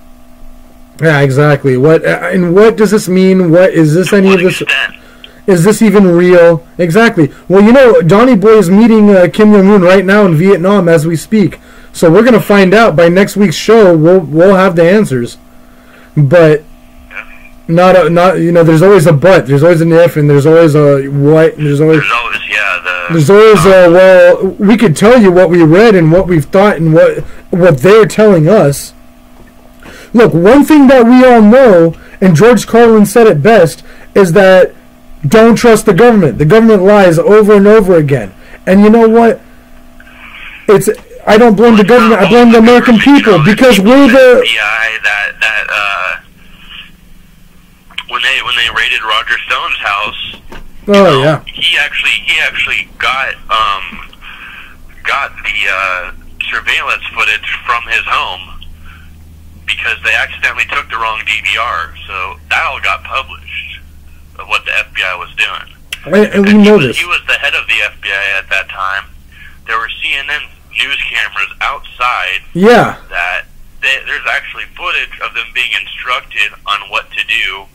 yeah, exactly. What does this mean? What is this? Any of this? Is this even real? Exactly. Well, Donnie Boy is meeting Kim Jong-un right now in Vietnam as we speak. So we're gonna find out by next week's show. We'll have the answers, but not. There's always a but. There's always an if, and there's always a what. And there's always well, we could tell you what we read and what we've thought and what they're telling us. Look, one thing that we all know, and George Carlin said it best, is that don't trust the government. The government lies over and over again. And you know what? I don't blame the government. I blame the American people, because we're the FBI that when they raided Roger Stone's house. Oh yeah. He actually got the surveillance footage from his home, because they accidentally took the wrong DVR, so that all got published of what the FBI was doing. And we know this. He was the head of the FBI at that time. There were CNN news cameras outside. Yeah. That there's actually footage of them being instructed on what to do.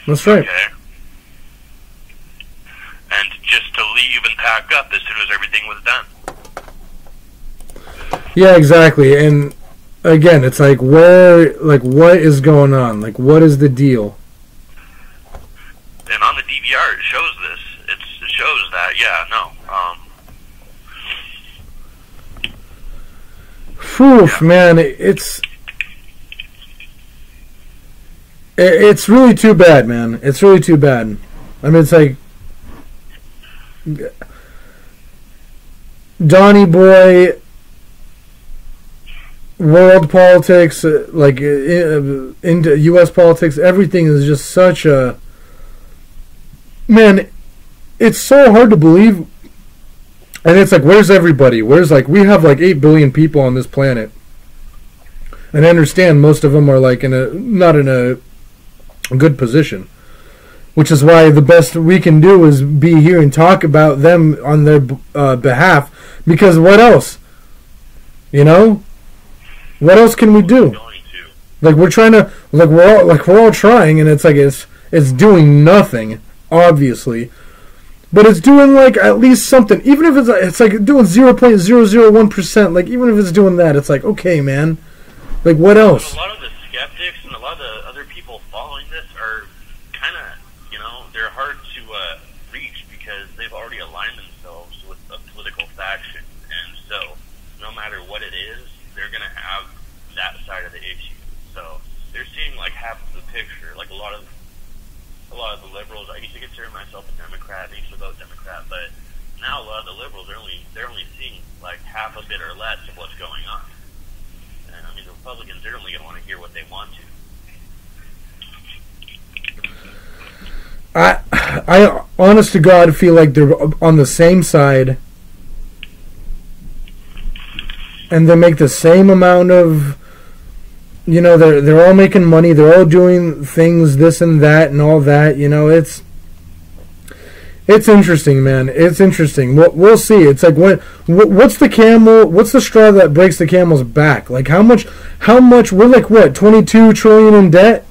That's right. Okay. And just to leave and pack up as soon as everything was done. Yeah, exactly. And again, it's like, what is going on? Like, what is the deal? And on the DVR, it shows this. It shows that, man, it's really too bad, man. It's really too bad. I mean, it's like Donnie Boy, world politics, like into U.S. politics, everything is just such a... Man, it's so hard to believe. And it's like, where's everybody? We have 8 billion people on this planet. And I understand most of them are not in a good position. Which is why the best we can do is be here and talk about them on their behalf. Because what else? What else can we do? We're trying to, we're all trying, and it's doing nothing, obviously. but it's doing like at least something. Even if it's like doing 0.001%. Like even if it's doing that, it's like okay, man. Like what else? A lot of the skeptics and a lot of the other people following this are kind of, you know, they're hard to reach because they've already aligned themselves with a political faction, and so no matter what it is, they're gonna have that side of the issue. So they're seeing like half of the picture. Like a lot of the liberals, I used to consider myself a Democrat. I used to vote Democrat, but now a lot of the liberals they're only seeing like half of it or less of what's going on. And I mean, the Republicans are only going to want to hear what they want to. I honest to God feel like they're on the same side, and they make the same amount of, you know, they're all making money, they're all doing things, this and that and all that, you know, it's interesting, man. It's interesting. We'll see. It's like what's the straw that breaks the camel's back? Like how much we're like what, 22 trillion in debt?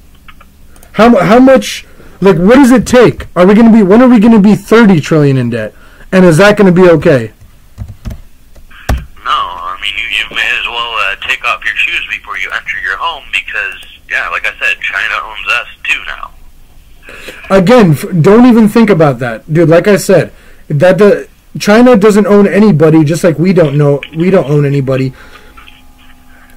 How much, like what does it take? When are we going to be 30 trillion in debt? And is that going to be okay? No, I mean you may as well take off your shoes before you enter your home because yeah, like I said, China owns us too now. Again, don't even think about that, dude. Like I said, China doesn't own anybody, just like we don't own anybody.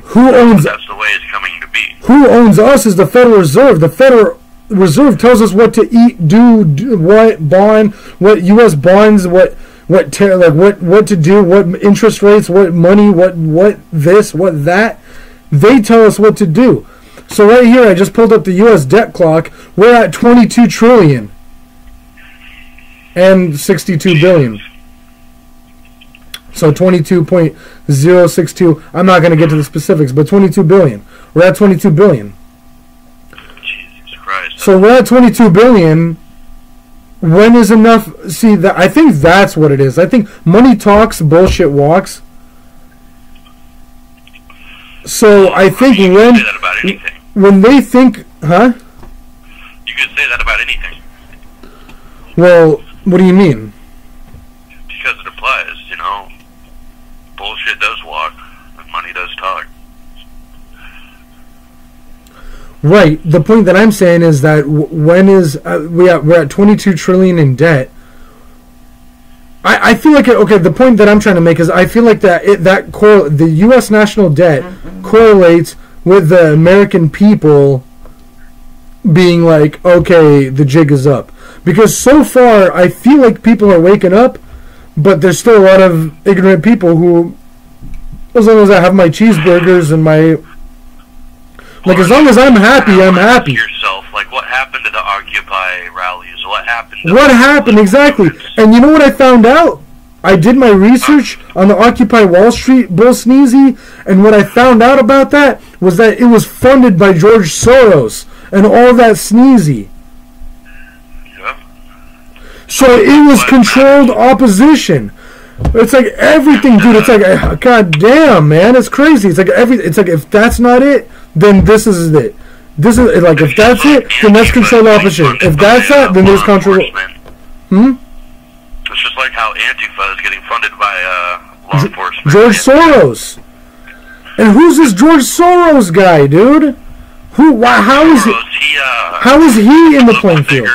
That's the way it's coming to be. Who owns us is the Federal Reserve. The Federal Reserve tells us what to eat, do what bond, what U.S. bonds, what to do, what interest rates, what money, what this, what that. They tell us what to do. So right here, I just pulled up the U.S. debt clock. We're at 22 trillion and 62 billion. So 22.062. I'm not going to get to the specifics, but 22 billion. We're at 22 billion. Jesus Christ. So we're at 22 billion. When is enough? See, I think that's what it is. I think money talks, bullshit walks. So I think when they think, huh? You could say that about anything. Well, what do you mean? Because it applies, you know. Bullshit does walk, and money does talk. Right. The point that I'm saying is that we're at 22 trillion in debt. I feel like okay. The point that I'm trying to make is I feel like the U.S. national debt correlates with the American people being like, okay, the jig is up. Because so far, I feel like people are waking up, but there's still a lot of ignorant people who, as long as I have my cheeseburgers and my, like, as long as I'm happy, I'm happy. Yourself, like, what happened to the Occupy rallies? What happened? What happened exactly? And you know what I found out? I did my research on the Occupy Wall Street Bull Sneezy, and what I found out about that was that it was funded by George Soros and all that sneezy. Yep. So it was controlled opposition. It's like everything, dude. It's like, god damn, man, it's crazy. It's like it's like if that's not it, then this is it. This is like if that's it, then that's controlled opposition. If that's that, then there's control. It's just like how Antifa is getting funded by law enforcement. George Soros. And who's this George Soros guy, dude? How is he in the playing field?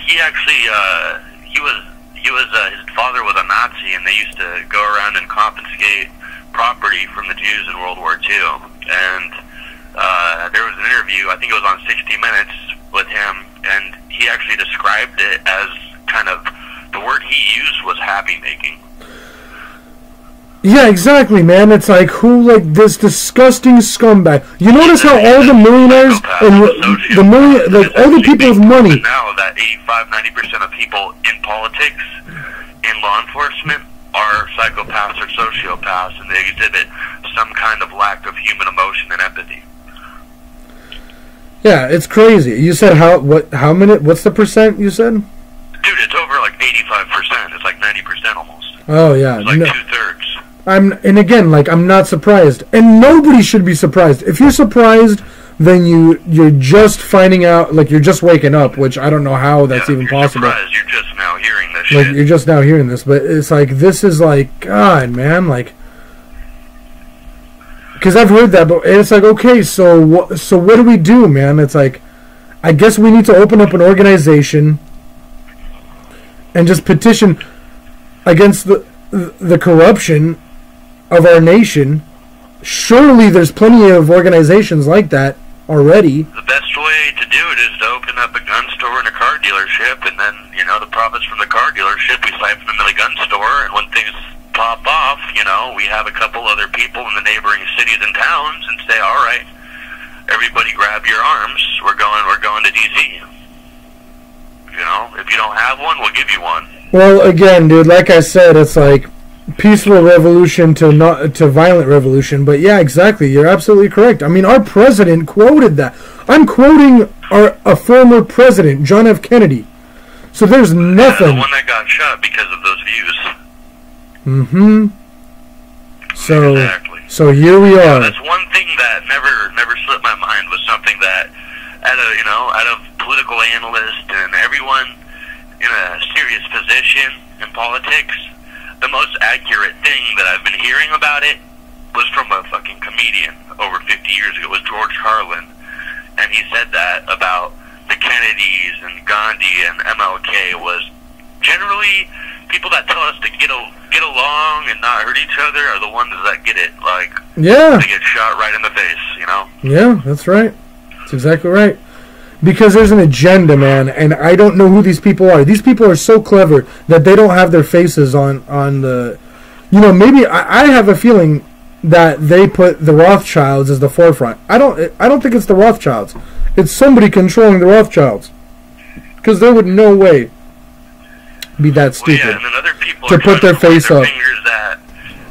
He actually his father was a Nazi, and they used to go around and confiscate property from the Jews in World War II. And there was an interview, I think it was on 60 Minutes, with him, and he actually described it as kind of, the word he used was happy making. Yeah, exactly, man. It's like, who, like, this disgusting scumbag. You notice how all the millionaires and like, all the people with money. Now that 85-90% of people in politics, in law enforcement, are psychopaths or sociopaths, and they exhibit some kind of lack of human emotion and empathy. Yeah, it's crazy. You said what's the percent you said? Dude, it's over like 85%. It's like 90% almost. Oh, yeah. It's like 2/3. And again, like, I'm not surprised. And nobody should be surprised. If you're surprised, then you're just finding out, like, you're just waking up, which I don't know how that's even possible. Surprised, you're just now hearing that Like, shit. you're just now hearing this, but it's like, this is like, God, man, like, because I've heard that, but it's like, okay, so what do we do, man? It's like, I guess we need to open up an organization and just petition against the corruption of our nation. Surely there's plenty of organizations like that already. The best way to do it is to open up a gun store and a car dealership, and then, you know, the profits from the car dealership, we siphon them to the gun store, and when things pop off, you know, we have a couple other people in the neighboring cities and towns and say, all right, everybody grab your arms, we're going to DC. You know, if you don't have one, we'll give you one. Well, again, dude, like I said, it's like peaceful revolution to violent revolution. But yeah, exactly, you're absolutely correct. I mean, our president quoted that. I'm quoting a former president, John F. Kennedy. So there's nothing. Yeah, the one that got shot because of those views. Mm-hmm. So, exactly. So here we are. That's one thing that never slipped my mind, was something that, out of political analysts and everyone in a serious position in politics, the most accurate thing that I've been hearing about it was from a fucking comedian over 50 years ago. It was George Carlin, and he said that about the Kennedys and Gandhi and MLK was generally people that tell us to get along and not hurt each other are the ones that get it, like, yeah, they get shot right in the face, you know? Yeah, that's right. That's exactly right. Because there's an agenda, man, and I don't know who these people are. These people are so clever that they don't have their faces on the... You know, maybe I have a feeling that they put the Rothschilds as the forefront. I don't think it's the Rothschilds. It's somebody controlling the Rothschilds. Because there would no way be that stupid. Well, yeah, and then other people to are put their face up. Fingers at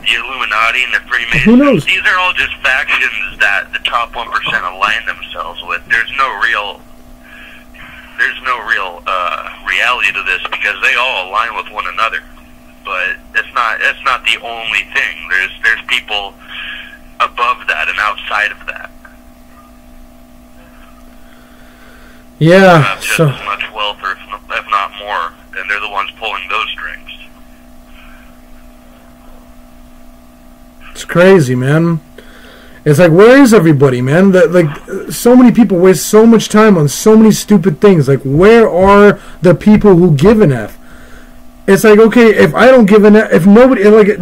the Illuminati and the Freemasons. Who knows? These are all just factions that the top 1% align themselves with. There's no real reality to this, because they all align with one another. But it's not the only thing. There's people above that and outside of that. Yeah. Have just as much wealth, or if not more, and they're the ones pulling those strings. It's crazy, man. It's like, where is everybody, man? Like, so many people waste so much time on so many stupid things. Like, where are the people who give an F? It's like, okay, if I don't give an F, if nobody, like,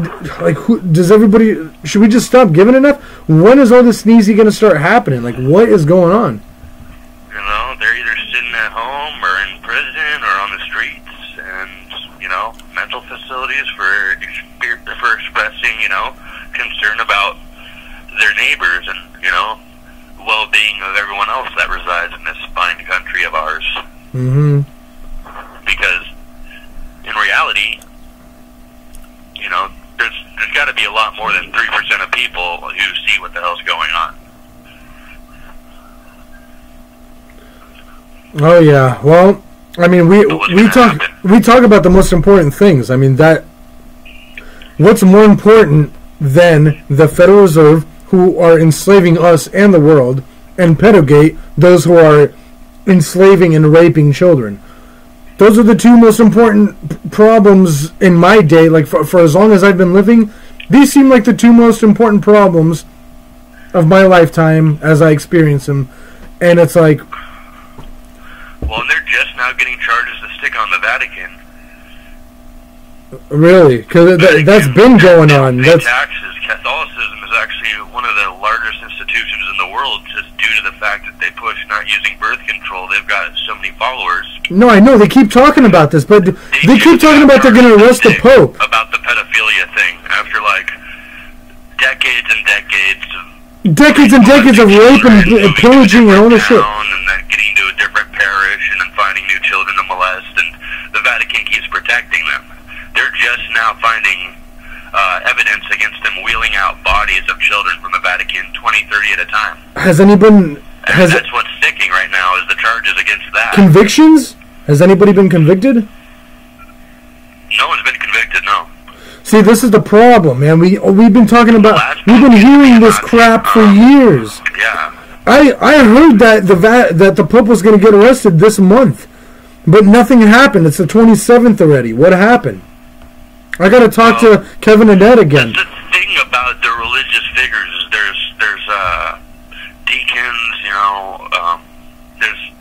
who does everybody? Should we just stop giving an F? When is all this sneezy gonna start happening? Like, what is going on? You know, they're either sitting at home or in prison or on the streets, and, you know, mental facilities for expressing, you know, concern about their neighbors and, you know, well-being of everyone else that resides in this fine country of ours. Mm-hmm. Because in reality, you know, there's got to be a lot more than 3% of people who see what the hell's going on. Oh yeah. Well, I mean, we talk about the most important things. I mean, that what's more important than the Federal Reserve, who are enslaving us and the world, and pedogate, those who are enslaving and raping children. Those are the two most important problems in my day. Like, for as long as I've been living, these seem like the two most important problems of my lifetime as I experience them. And it's like... Well, and they're just now getting charges to stick on the Vatican. Really? Because that's been going on. That's taxes. Catholicism is actually one of the largest institutions in the world, just due to the fact that they push not using birth control. They've got so many followers. No, I know. They keep talking about this, but they keep talking about they're going to arrest the Pope. About the pedophilia thing, after, like, decades and decades of rape and pillaging and all this shit. And then getting to a different parish and then finding new children to molest, and the Vatican keeps protecting them. They're just now finding evidence against them wheeling out bodies of children from the Vatican 20, 30 at a time. That's what's sticking right now, is the charges against that. Convictions? Has anybody been convicted? No one's been convicted, no. See, this is the problem, man. We've been talking about, we've been hearing this crap for years. Yeah. I heard that the Pope was going to get arrested this month. But nothing happened. It's the 27th already. What happened? I got to talk to Kevin and Ed again. That's the thing about the religious figures. There's deacons, you know. There's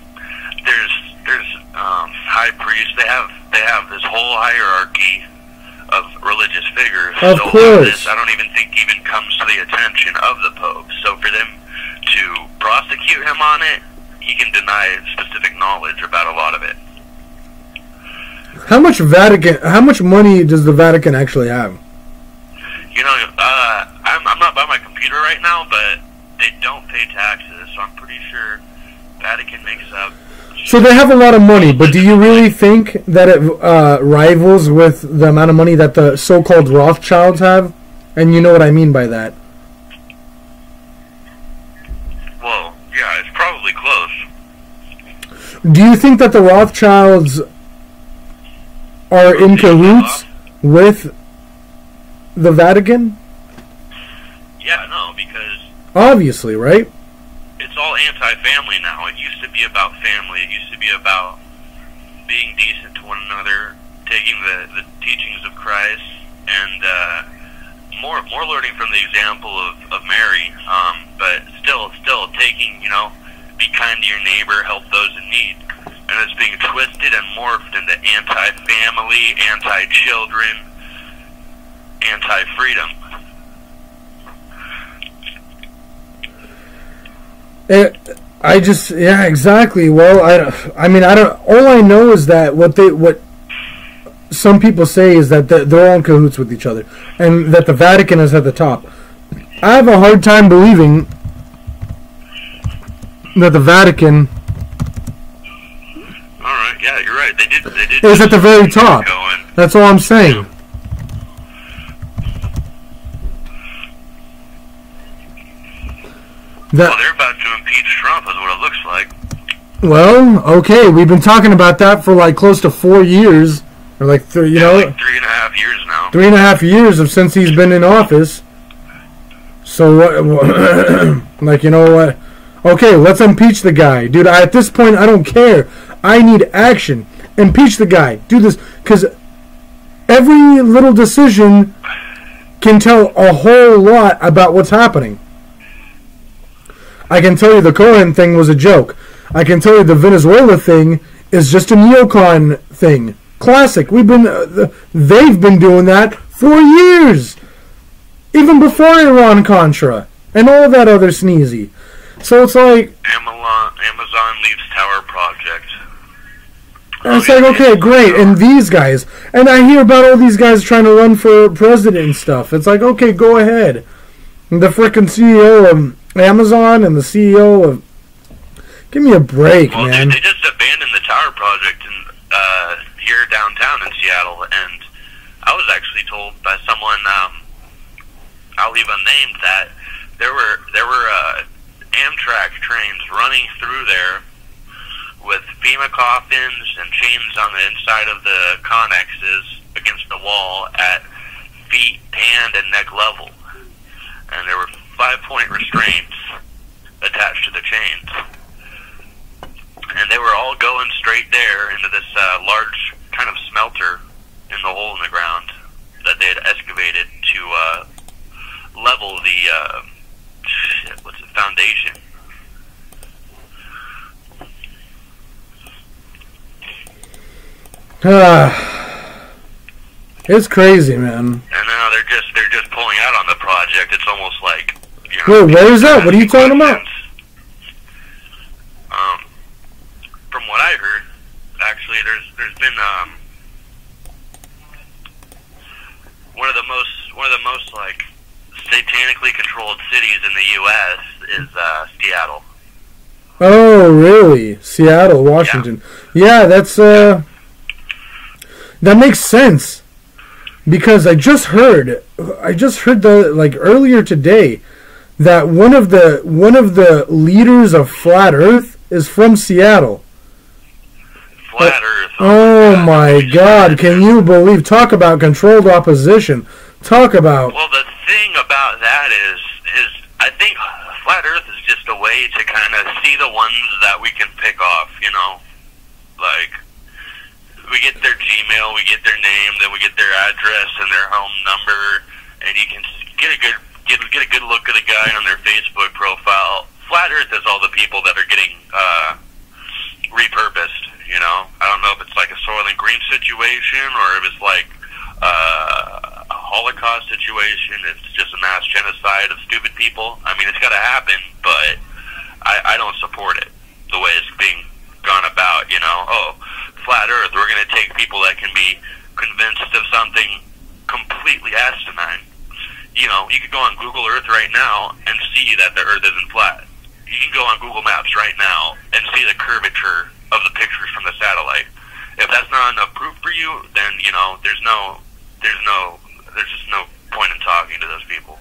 high priests. They have this whole hierarchy of religious figures. Of so course. This, I don't even think even comes to the attention of the Pope. So for them to prosecute him on it, he can deny specific knowledge about a lot of it. How much money does the Vatican actually have? You know, I'm not by my computer right now, but they don't pay taxes, so I'm pretty sure Vatican makes up. So they have a lot of money, but do you really think that it rivals with the amount of money that the so-called Rothschilds have? And you know what I mean by that. Well, yeah, it's probably close. Do you think that the Rothschilds are in cahoots with the Vatican? Yeah, no, because obviously, right? it's all anti-family now. It used to be about family. It used to be about being decent to one another, taking the teachings of Christ, and more learning from the example of Mary. But still taking, you know, be kind to your neighbor, help those in need. And it's being twisted and morphed into anti-family, anti-children, anti-freedom. Yeah, exactly. Well, I mean, all I know is that what some people say is that they're all in cahoots with each other, and that the Vatican is at the top. I have a hard time believing that the Vatican Yeah, you're right. They did. is at the very top. That's all I'm saying. Well, they're about to impeach Trump, is what it looks like. Well, okay, we've been talking about that for like close to 4 years, or like like 3.5 years now. 3.5 years since he's been in office. So what? Like, you know what? Okay, let's impeach the guy, dude. At this point, I don't care. I need action. Impeach the guy. Do this, because every little decision can tell a whole lot about what's happening. I can tell you the Cohen thing was a joke. I can tell you the Venezuela thing is just a neocon thing. Classic. They've been doing that for years, even before Iran-Contra and all that other sneezy. So it's like Amazon leaves Tower Project. And it's like, okay, great, and these guys, and I hear about all these guys trying to run for president and stuff. It's like, okay, go ahead. The frickin' CEO of Amazon and the CEO of... Give me a break, man. They just abandoned the Tower Project here downtown in Seattle, and I was actually told by someone, I'll leave unnamed, that there were Amtrak trains running through there with FEMA coffins and chains on the inside of the connexes against the wall at feet, hand, and neck level. And there were 5-point restraints attached to the chains. And they were all going straight there into this large kind of smelter in the hole in the ground that they had excavated to level the foundation. It's crazy, man. And now they're just pulling out on the project. It's almost like, you know, wait, where is that? What are you talking about? From what I heard, actually, there's been one of the most like satanically controlled cities in the U.S. is Seattle. Oh, really? Seattle, Washington. Yeah, that's that makes sense, because I just heard earlier today that one of the leaders of Flat Earth is from Seattle. Flat Earth. Oh my God! Can you believe? Talk about controlled opposition. Talk about. Well, the thing about that is I think Flat Earth is just a way to kind of see the ones that we can pick off. You know, like we get their Gmail, we get their name, then we get their address and their home number, and you can get a good look at a guy on their Facebook profile. Flat Earth is all the people that are getting repurposed. You know, I don't know if it's like a Soylent Green situation or if it's like a Holocaust situation. It's just a mass genocide of stupid people. I mean, it's got to happen, but I don't support it the way it's being gone about. You know, oh, Flat Earth, we're going to take people that can be convinced of something completely asinine. You know, you could go on Google Earth right now and see that the Earth isn't flat. You can go on Google Maps right now and see the curvature of the pictures from the satellite. If that's not enough proof for you, then you know there's just no point in talking to those people.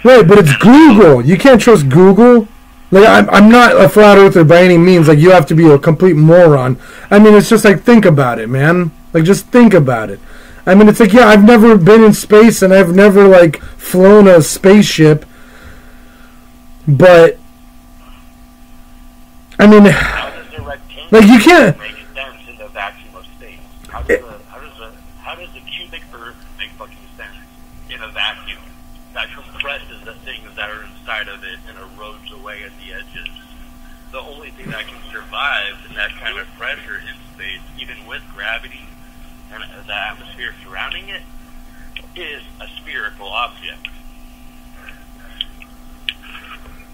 Right, but it's Google. You can't trust Google. Like I'm not a flat earther by any means. Like you have to be a complete moron. I mean, it's just like think about it, man. Like just think about it. I mean, it's like yeah, I've never been in space and I've never like flown a spaceship, but I mean, like you can't make sense in the vacuum of space. How does a cubic Earth make fucking sense in a vacuum that compresses the things that are inside of it and erodes away at the edges? The only thing that can survive in that kind of pressure in space, even with gravity and the atmosphere surrounding it, is a spherical object.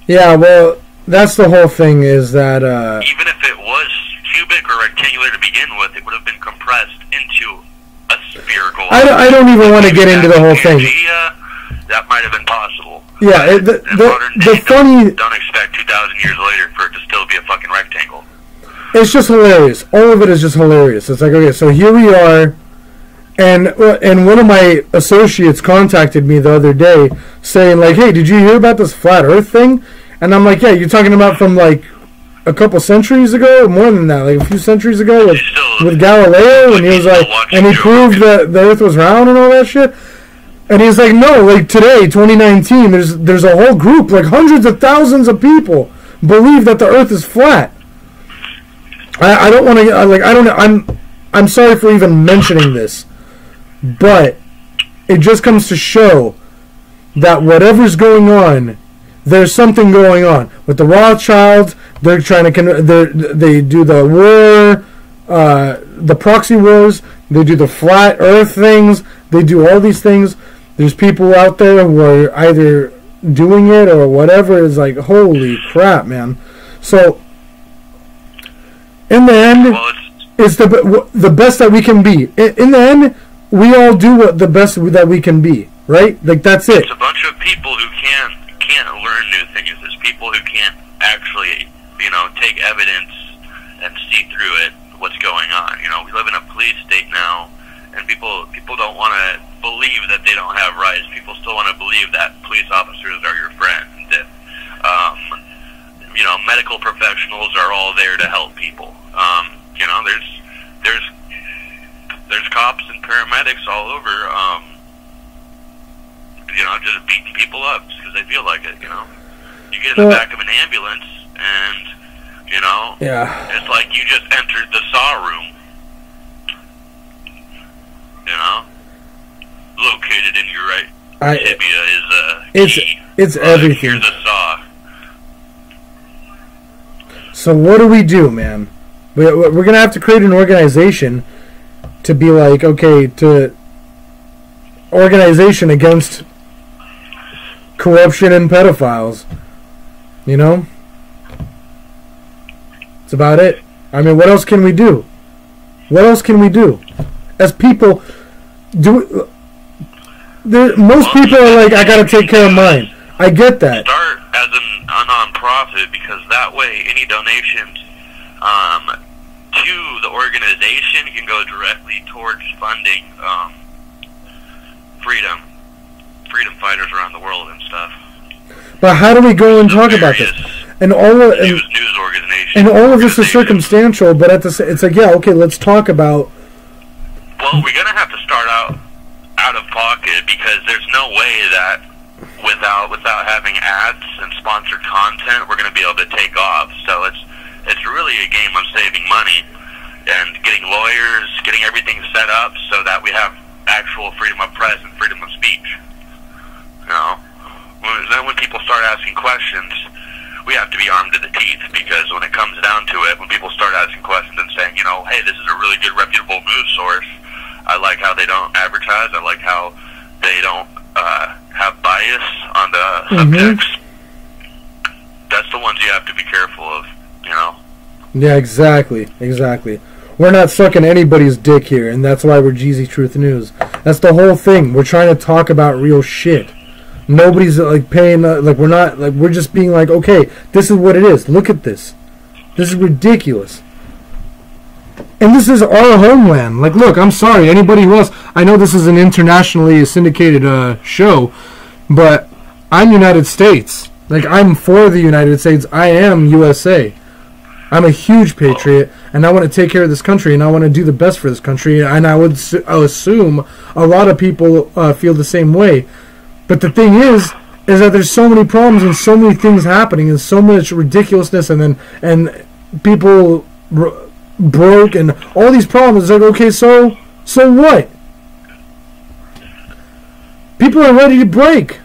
Yeah, well, that's the whole thing is that even if it was cubic or rectangular to begin with, it would have been compressed into a spherical object. I don't even want to get into the whole thing. That might have been possible. Yeah, the funny... Don't expect 2,000 years later for it to still be a fucking rectangle. It's just hilarious. All of it is just hilarious. It's like, okay, so here we are, and one of my associates contacted me the other day saying, like, hey, did you hear about this flat Earth thing? And I'm like, yeah, you're talking about from, like, a couple centuries ago? More than that, like a few centuries ago with Galileo, and he was like, and he proved that the Earth was round and all that shit? And he's like, no, like today, 2019, there's a whole group, like hundreds of thousands of people believe that the Earth is flat. I don't want to, like, I don't, I'm sorry for even mentioning this, but it just comes to show that whatever's going on, there's something going on with the Rothschilds. They're trying to they do the war, the proxy wars. They do the flat Earth things. They do all these things. There's people out there who are either doing it or whatever. Is like, holy crap, man. So in the end, it's the best that we can be. In the end, we all do the best that we can be, right? Like that's it. It's a bunch of people who can't learn new things. There's people who can't actually, you know, take evidence and see through it what's going on. You know, we live in a police state now, and people don't want to believe that they don't have rights. People still want to believe that police officers are your friend. That you know, medical professionals are all there to help people. You know, there's cops and paramedics all over. You know, just beating people up just because they feel like it. You know, you get in the back of an ambulance, and you know, it's like you just entered the saw room. You know, located in your right tibia is it's everything. Here's a saw. So what do we do, man? We're gonna have to create an organization to be like, okay, to organization against corruption and pedophiles. You know, it's about it. I mean, what else can we do? What else can we do? As people, most people are like, I gotta take care of mine. I get that. Start as a non-profit, because that way any donations to the organization can go directly towards funding freedom fighters around the world and stuff. But how do we go and talk about this? And all of news organizations. And all of this is circumstantial, but it's like, yeah, okay, let's talk about. Well, we're gonna have to start out of pocket, because there's no way that without having ads and sponsored content, we're gonna be able to take off. So it's really a game of saving money and getting lawyers, getting everything set up so that we have actual freedom of press and freedom of speech. You know, then when people start asking questions, we have to be armed to the teeth, because when it comes down to it, when people start asking questions and saying, you know, hey, this is a really good reputable news source, I like how they don't advertise, I like how they don't have bias on the subjects. That's the ones you have to be careful of, you know? Yeah, exactly. We're not sucking anybody's dick here, and that's why we're Geezy Truth News. That's the whole thing. We're trying to talk about real shit. Nobody's like paying, like we're not, like we're just being like, okay, this is what it is. Look at this. This is ridiculous. And this is our homeland. Like, look, I'm sorry, anybody who else, I know this is an internationally syndicated show, but I'm United States. Like, I'm for the United States. I am USA. I'm a huge patriot, and I want to take care of this country, and I want to do the best for this country, and I would assume a lot of people feel the same way. But the thing is that there's so many problems and so many things happening and so much ridiculousness, and people broke and all these problems. Like, okay, so what? People are ready to break,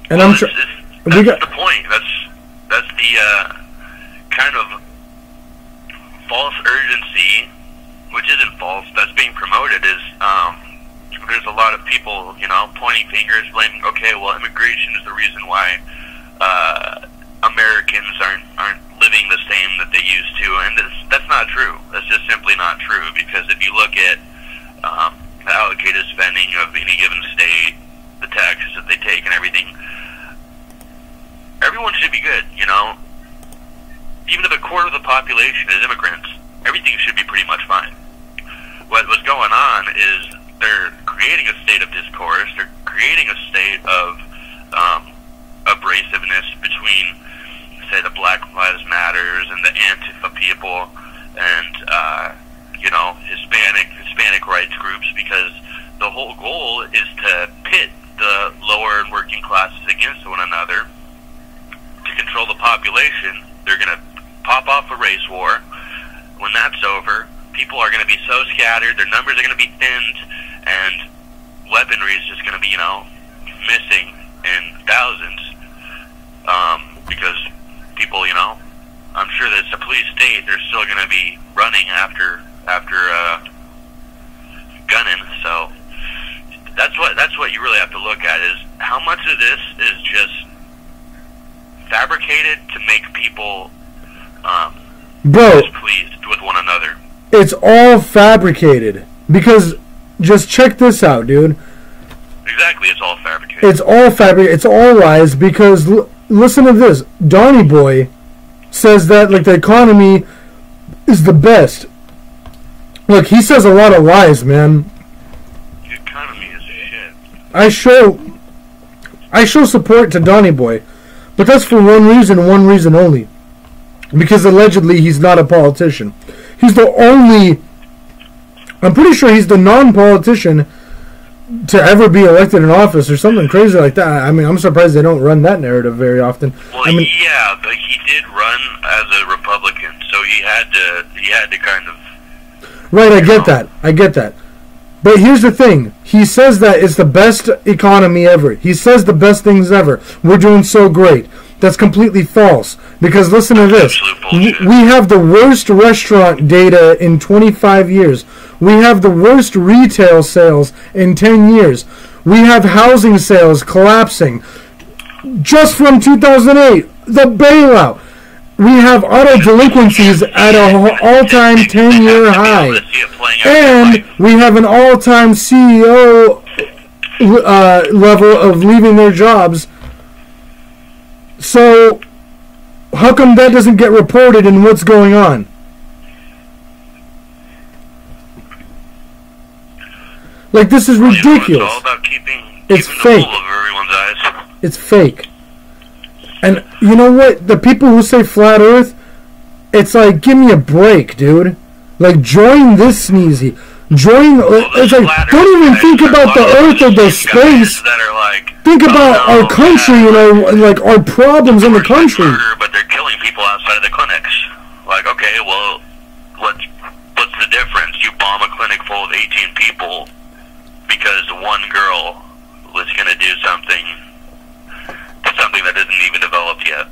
and well, that's the point. That's the kind of false urgency, which isn't false. That's being promoted. Is there's a lot of people, you know, pointing fingers, blaming. Okay, well, immigration is the reason why Americans aren't living the same that they used to, and that's not true. That's just simply not true, because if you look at the allocated spending of any given state, the taxes that they take and everything, everyone should be good, you know? Even if a quarter of the population is immigrants, everything should be pretty much fine. What's going on is they're creating a state of discourse, they're creating a state of abrasiveness between, say, the Black Lives Matters and the Antifa people and, you know, Hispanic rights groups, because the whole goal is to pit the lower and working classes against one another to control the population. They're going to pop off a race war. When that's over, people are going to be so scattered, their numbers are going to be thinned, and weaponry is just going to be, you know, missing in thousands, because people, you know, I'm sure that it's a police state, they're still going to be running after gunning. So that's what you really have to look at, is how much of this is just fabricated to make people displeased with one another. It's all fabricated, because just check this out, dude. Exactly, it's all fabricated. It's all fabricated. It's all lies, because listen to this. Donnie Boy says that, like, the economy is the best. Look, he says a lot of lies, man. The economy is shit. I show support to Donnie Boy, but that's for one reason only. Because allegedly he's not a politician. He's the only, I'm pretty sure he's the non-politician to ever be elected in office or something crazy like that. I mean, I'm surprised they don't run that narrative very often. Well, I mean, yeah, but he did run as a Republican, so he had to kind of... Right, I get that. But here's the thing. He says that it's the best economy ever. He says the best things ever. We're doing so great. That's completely false. Because listen to this. We have the worst restaurant data in 25 years. We have the worst retail sales in 10 years. We have housing sales collapsing. Just from 2008, the bailout. We have auto delinquencies at an all-time 10-year high. And we have an all-time CEO level of leaving their jobs. So, how come that doesn't get reported in what's going on? Like, this is ridiculous. It's all about keeping fake. the wool over everyone's eyes. It's fake. And you know what? The people who say flat earth, it's like, give me a break, dude. Like, join this sneezy. It's like, don't even think about the earth or the space. Think about our country and like our problems in the country. Murder, but they're killing people outside of the clinics. Like, okay, well, what's the difference? 18 people because one girl was going to do something that isn't even developed yet.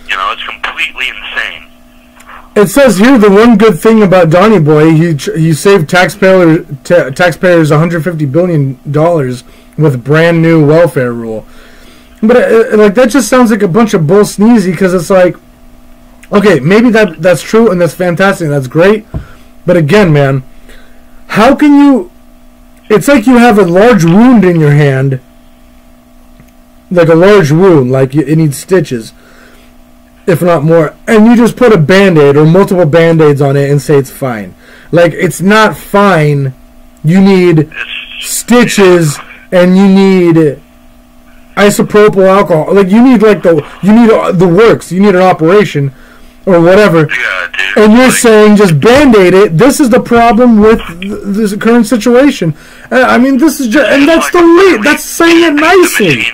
You know, it's completely insane. It says here the one good thing about Donny Boy, he saved taxpayers $150 billion with brand new welfare rule. But like that just sounds like a bunch of bull sneezy, because it's like, okay, maybe that's true and that's fantastic and that's great, but again, man, how can you? It's like you have a large wound in your hand, like a large wound, like it needs stitches, if not more, and you just put a Band-Aid or multiple Band-Aids on it and say it's fine. Like, it's not fine. You need stitches and you need isopropyl alcohol. Like, you need the works. You need an operation or whatever. Yeah, dude. And you're saying just Band-Aid it. This is the problem with this current situation. I mean, this is just, and that's that's saying it nicely.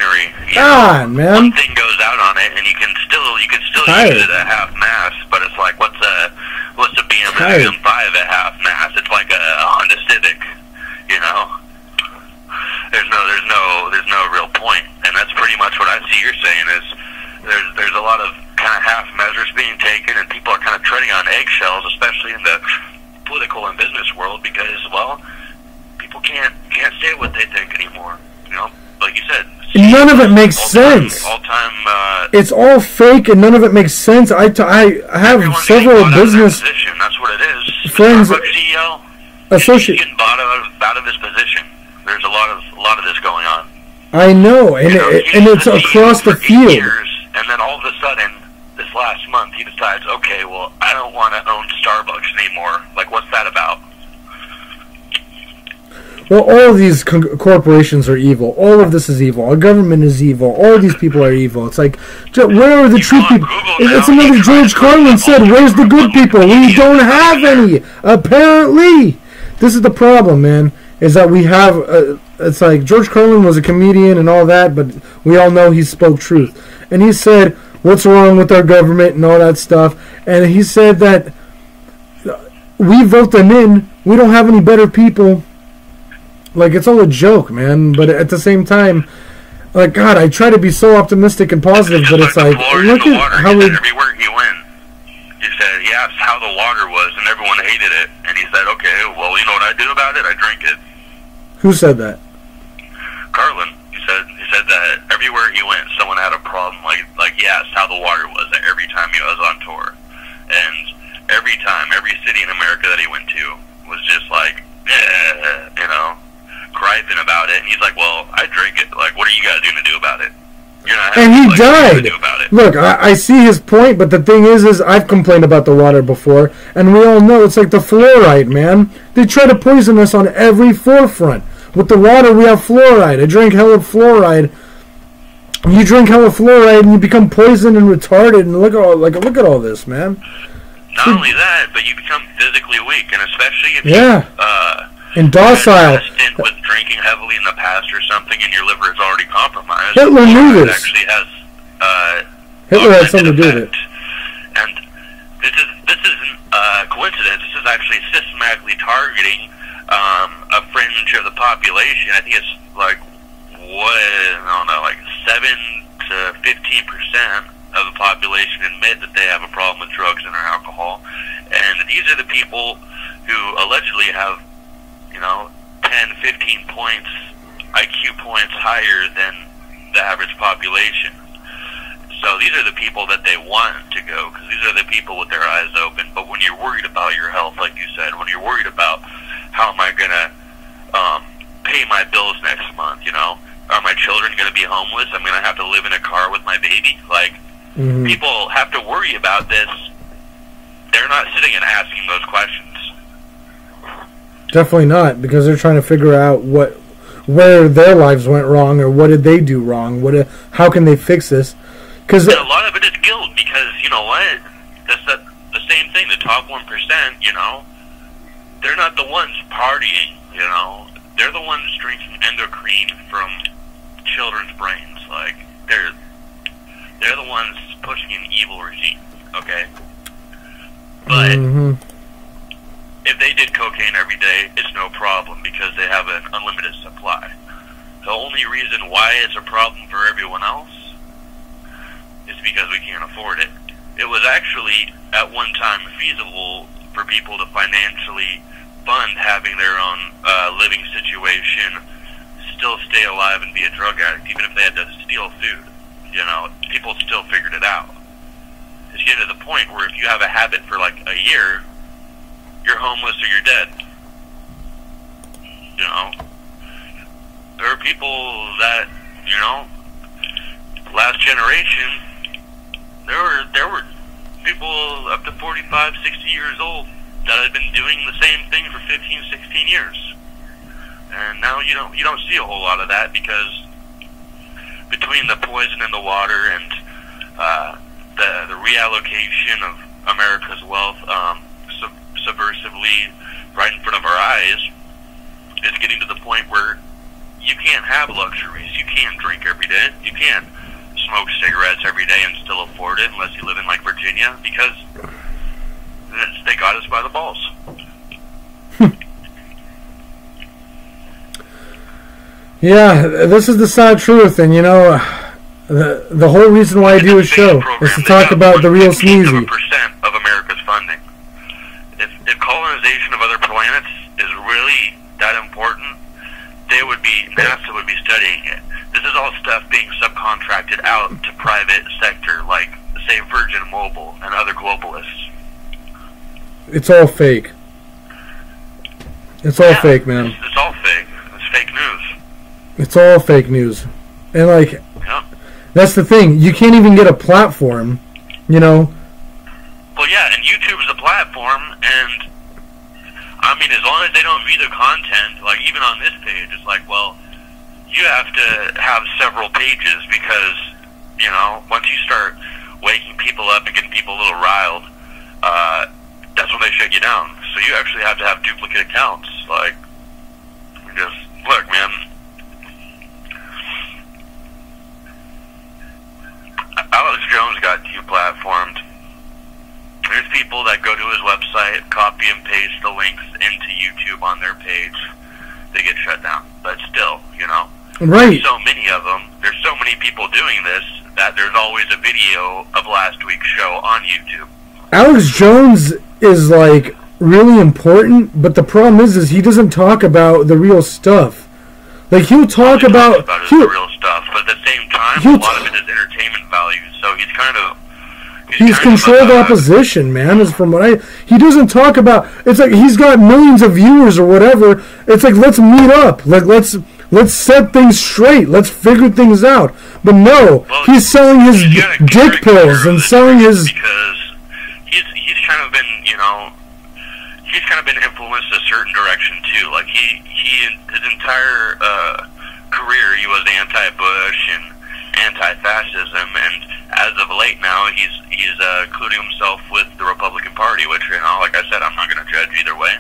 God, man. One thing goes out on it, and you can still use it at half mast. But it's like, what's a BMW M5 at half mast? It's like a Honda Civic, you know. There's no real point, and that's pretty much what I see you're saying is there's a lot of kind of half measures being taken, and people are kind of treading on eggshells, especially in the political and business world, because, well, people can't say what they think anymore. You know, like you said, none of it makes sense. It's all fake, and none of it makes sense. I have several business that's what it is. Friends, CEO, associate, getting bought out of his position. There's a lot of this going on. I know, and it's across the field. And then all of a sudden, this last month, he decides, okay, well, I don't want to own Starbucks anymore. Like, what's that about? Well, all of these corporations are evil. All of this is evil. Our government is evil. All of these people are evil. It's like, where are the true people? It's another George Carlin said, where's the good people? We don't have any, apparently. This is the problem, man, is that we have, it's like George Carlin was a comedian and all that, but we all know he spoke truth. And he said, what's wrong with our government and all that stuff. And he said that we vote them in. We don't have any better people. Like, it's all a joke, man. But at the same time, like, God, I try to be so optimistic and positive, but it's like, look at how we... Everywhere he went, he said, he asked how the water was, and everyone hated it. And he said, okay, well, you know what I do about it? I drink it. Who said that? Carlin. He said that everywhere he went, someone had a problem. Like he asked how the water was every time he was on tour, and every city in America that he went to was just like, you know, griping about it. And he's like, well, I drink it. Like, what are you guys going to do about it? You're not. And he died. Look, I see his point, but the thing is I've complained about the water before, and we all know it's like the fluoride, man. They try to poison us on every forefront. With the water, we have fluoride. I drink hella fluoride. You drink hella fluoride, and you become poisoned and retarded. And look at all this, man. Not only that, but you become physically weak, and especially if and docile. Stint with drinking heavily in the past or something, and your liver is already compromised. Hitler knew this. Actually has Hitler had something to do with it. And this isn't a coincidence. This is actually systematically targeting a fringe of the population. I think it's like 7 to 15% of the population admit that they have a problem with drugs and or alcohol, and these are the people who allegedly have, 10, 15 points, IQ points higher than the average population. So these are the people that they want to go, because these are the people with their eyes open. But when you're worried about your health, like you said, when you're worried about how am I going to pay my bills next month, are my children going to be homeless? I'm going to have to live in a car with my baby? Like, people have to worry about this. They're not sitting and asking those questions. Definitely not, because they're trying to figure out where their lives went wrong, or what did they do wrong? How can they fix this? Because a lot of it is guilt, because you know what? That's the same thing. The top 1%, they're not the ones partying. They're the ones drinking endocrine from children's brains. Like they're the ones pushing an evil regime. Okay. But if they did cocaine every day, it's no problem because they have an unlimited supply. The only reason why it's a problem for everyone else is because we can't afford it. It was actually, at one time, feasible for people to financially fund having their own living situation, still stay alive and be a drug addict, even if they had to steal food. You know, people still figured it out. It's getting to the point where if you have a habit for like a year, you're homeless or you're dead. You know, there are people that, you know, last generation, there were people up to 45, 60 years old that had been doing the same thing for 15, 16 years. And now you don't see a whole lot of that because between the poison in the water and the reallocation of America's wealth subversively right in front of our eyes, it's getting to the point where you can't have luxuries. You can't drink every day. You can't smoke cigarettes every day and still afford it unless you live in like Virginia because they got us by the balls. Yeah, this is the sad truth, and you know, the whole reason why I do a show is to talk about the real sneezy. Percent of America's funding. If colonization of other planets is really that important, NASA would be studying it. This is all stuff being subcontracted out to private sector, like say Virgin Mobile and other globalists. It's all fake. It's all fake, man. It's all fake. It's fake news. It's all fake news. And like, that's the thing. You can't even get a platform, you know. Well, yeah, and YouTube is a platform, and I mean, as long as they don't view the content, like even on this page, it's like, well, you have to have several pages because, you know, once you start waking people up and getting people a little riled, that's when they shut you down. So you actually have to have duplicate accounts. Like, just look, man. Alex Jones got deplatformed. There's people that go to his website, copy and paste the links into YouTube on their page. They get shut down. But still, you know, right. There's so many of them. There's so many people doing this that there's always a video of last week's show on YouTube. Alex Jones is like really important, but the problem is he doesn't talk about the real stuff. Like he'll talk about the real stuff, but at the same time, a lot of it is entertainment value. So he's kind of he's controlled opposition, man. Is from what he doesn't talk about. It's like he's got millions of viewers or whatever. It's like let's meet up. Like let's set things straight. Let's figure things out. But no, he's selling his dick pills and selling his. Because he's kind of been, you know, he's kind of been influenced a certain direction too. Like he his entire career he was anti-Bush and anti-fascism, and as of late now he's including himself with the Republican Party, which, you know, like I said, I'm not going to judge either way.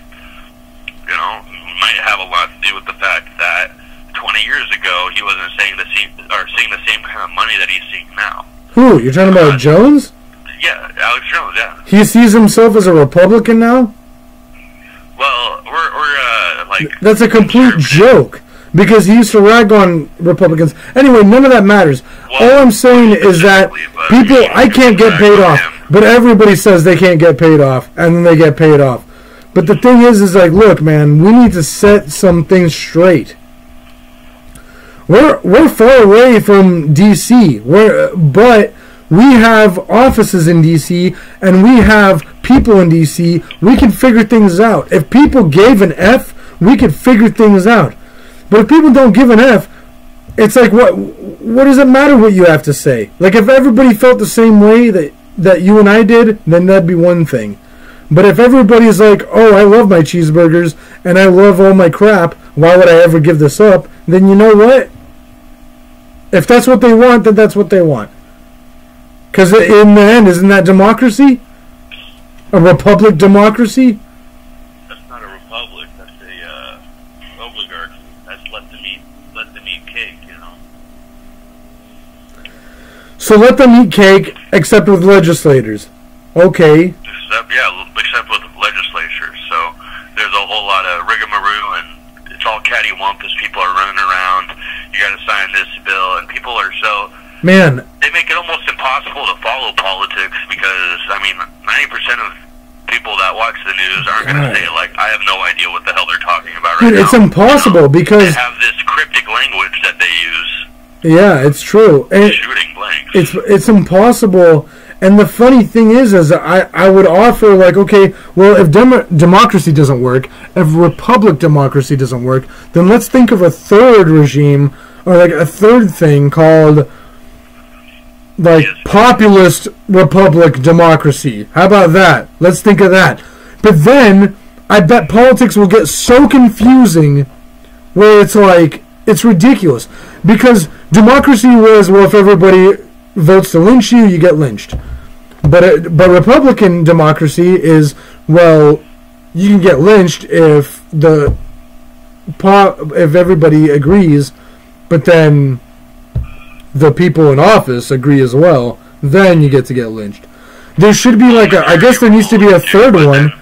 You know, might have a lot to do with the fact that 20 years ago he wasn't seeing the same kind of money that he's seeing now. Who? You're talking about Jones? Yeah, Alex Jones. Yeah. He sees himself as a Republican now. Well, we're like that's a complete joke. Because he used to rag on Republicans. Anyway, none of that matters. All I'm saying is that people, I can't get paid off. But everybody says they can't get paid off. And then they get paid off. But the thing is like, look, man, we need to set some things straight. We're far away from D.C. But we have offices in D.C. and we have people in D.C. We can figure things out. If people gave an F, we could figure things out. But if people don't give an F, it's like, what does it matter what you have to say? Like, if everybody felt the same way that you and I did, then that'd be one thing. But if everybody's like, oh, I love my cheeseburgers, and I love all my crap, why would I ever give this up? Then you know what? If that's what they want, then that's what they want. Because in the end, isn't that democracy? A republic democracy? That's not a republic. That's a oligarchy. That's let them eat cake, you know. So let them eat cake, except with legislators. Okay. Except, yeah, but cattywampus people are running around. You got to sign this bill, and people are so... Man. They make it almost impossible to follow politics because, I mean, 90% of people that watch the news aren't going to say, like, I have no idea what the hell they're talking about right now. It's impossible because... They have this cryptic language that they use. Yeah, it's true. And shooting blanks. It's impossible. And the funny thing is I would offer, like, okay, well, if democracy doesn't work, if republic democracy doesn't work, then let's think of a third regime, or like a third thing called, like, populist republic democracy. How about that? Let's think of that. But then, I bet politics will get so confusing where it's like, it's ridiculous. Because democracy was, well, if everybody votes to lynch you, you get lynched. But Republican democracy is, well, you can get lynched if if everybody agrees, but then the people in office agree as well. Then you get to get lynched. There should be like I guess there needs to be a third one,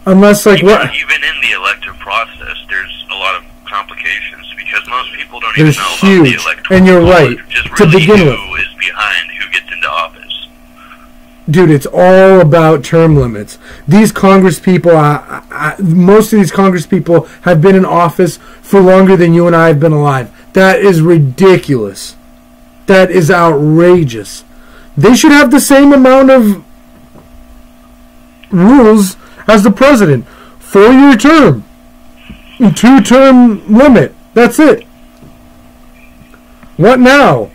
unless like what? Even in the elective process, there's a lot of complications because most people don't even know huge, about the electoral and you're right. Just to really begin with, who is behind who gets into office. Dude, it's all about term limits. These Congress people, most of these Congress people have been in office for longer than you and I have been alive. That is ridiculous. That is outrageous. They should have the same amount of rules as the president. 4-year term. 2-term limit. That's it. What now?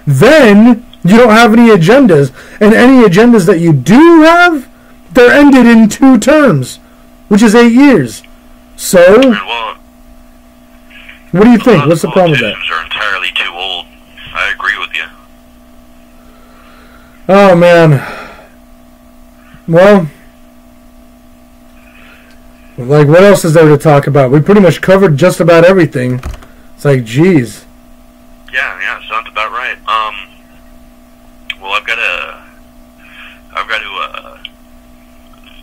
Then you don't have any agendas, and any agendas that you do have, they're ended in 2 terms, which is 8 years. So, well, what do you think? What's the problem with that? Politicians are entirely too old. I agree with you. Oh, man. Well, like, what else is there to talk about? We pretty much covered just about everything. It's like, geez. Yeah, sounds about right. Well, I've got to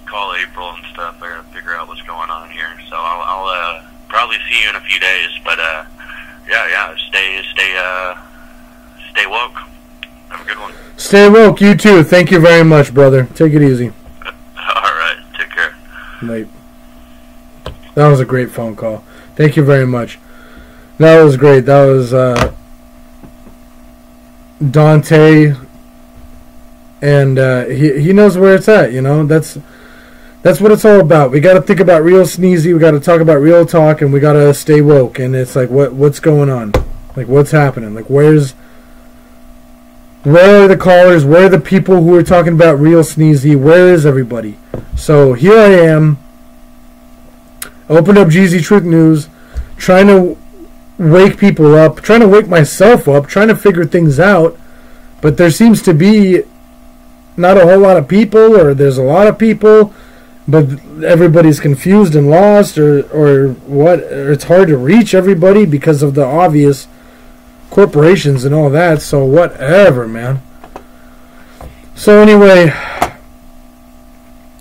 call April and stuff. I got to figure out what's going on here. So I'll probably see you in a few days. But yeah, stay woke. Have a good one. Stay woke, you too. Thank you very much, brother. Take it easy. All right, take care. Night. That was a great phone call. Thank you very much. That was great. That was Dante, and he knows where it's at. You know, that's what it's all about. We got to think about real sneezy. We got to talk about real talk, and we got to stay woke. And it's like, what's going on? Like, what's happening? Like, where are the callers? Where are the people who are talking about real sneezy? Where is everybody? So here I am. Opened up Geezy Truth News, trying to wake people up, trying to wake myself up, trying to figure things out. But there seems to be not a whole lot of people, or there's a lot of people, but everybody's confused and lost, or what? Or it's hard to reach everybody because of the obvious corporations and all that. So whatever, man. So anyway,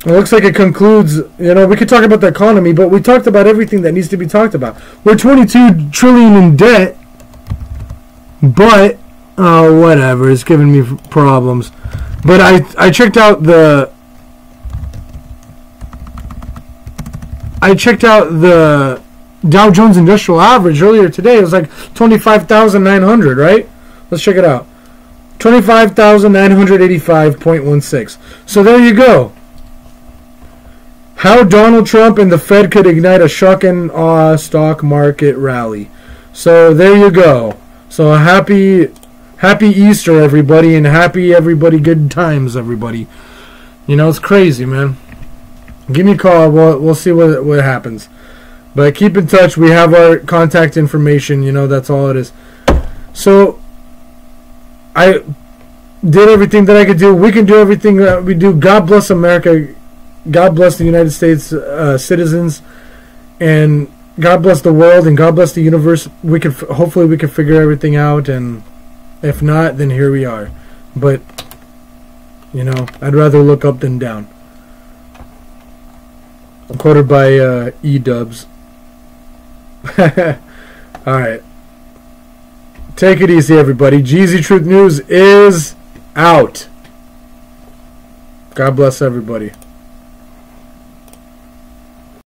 it looks like it concludes. You know, we could talk about the economy, but we talked about everything that needs to be talked about. We're 22 trillion in debt, but whatever. It's giving me problems. But I checked out the Dow Jones Industrial Average earlier today. It was like 25,900, right? Let's check it out. 25,985.16. So there you go. How Donald Trump and the Fed could ignite a shock and awe stock market rally. So there you go. So happy Easter, everybody, and happy everybody good times, everybody. You know, it's crazy, man. Give me a call. We'll see what happens. But keep in touch. We have our contact information. You know, that's all it is. So I did everything that I could do. We can do everything that we do. God bless America. God bless the United States citizens, and God bless the world, and God bless the universe. Hopefully we can figure everything out, and if not, then here we are. But you know, I'd rather look up than down. I'm quoted by E-Dubs. Alright. Take it easy, everybody. Geezy Truth News is out. God bless everybody.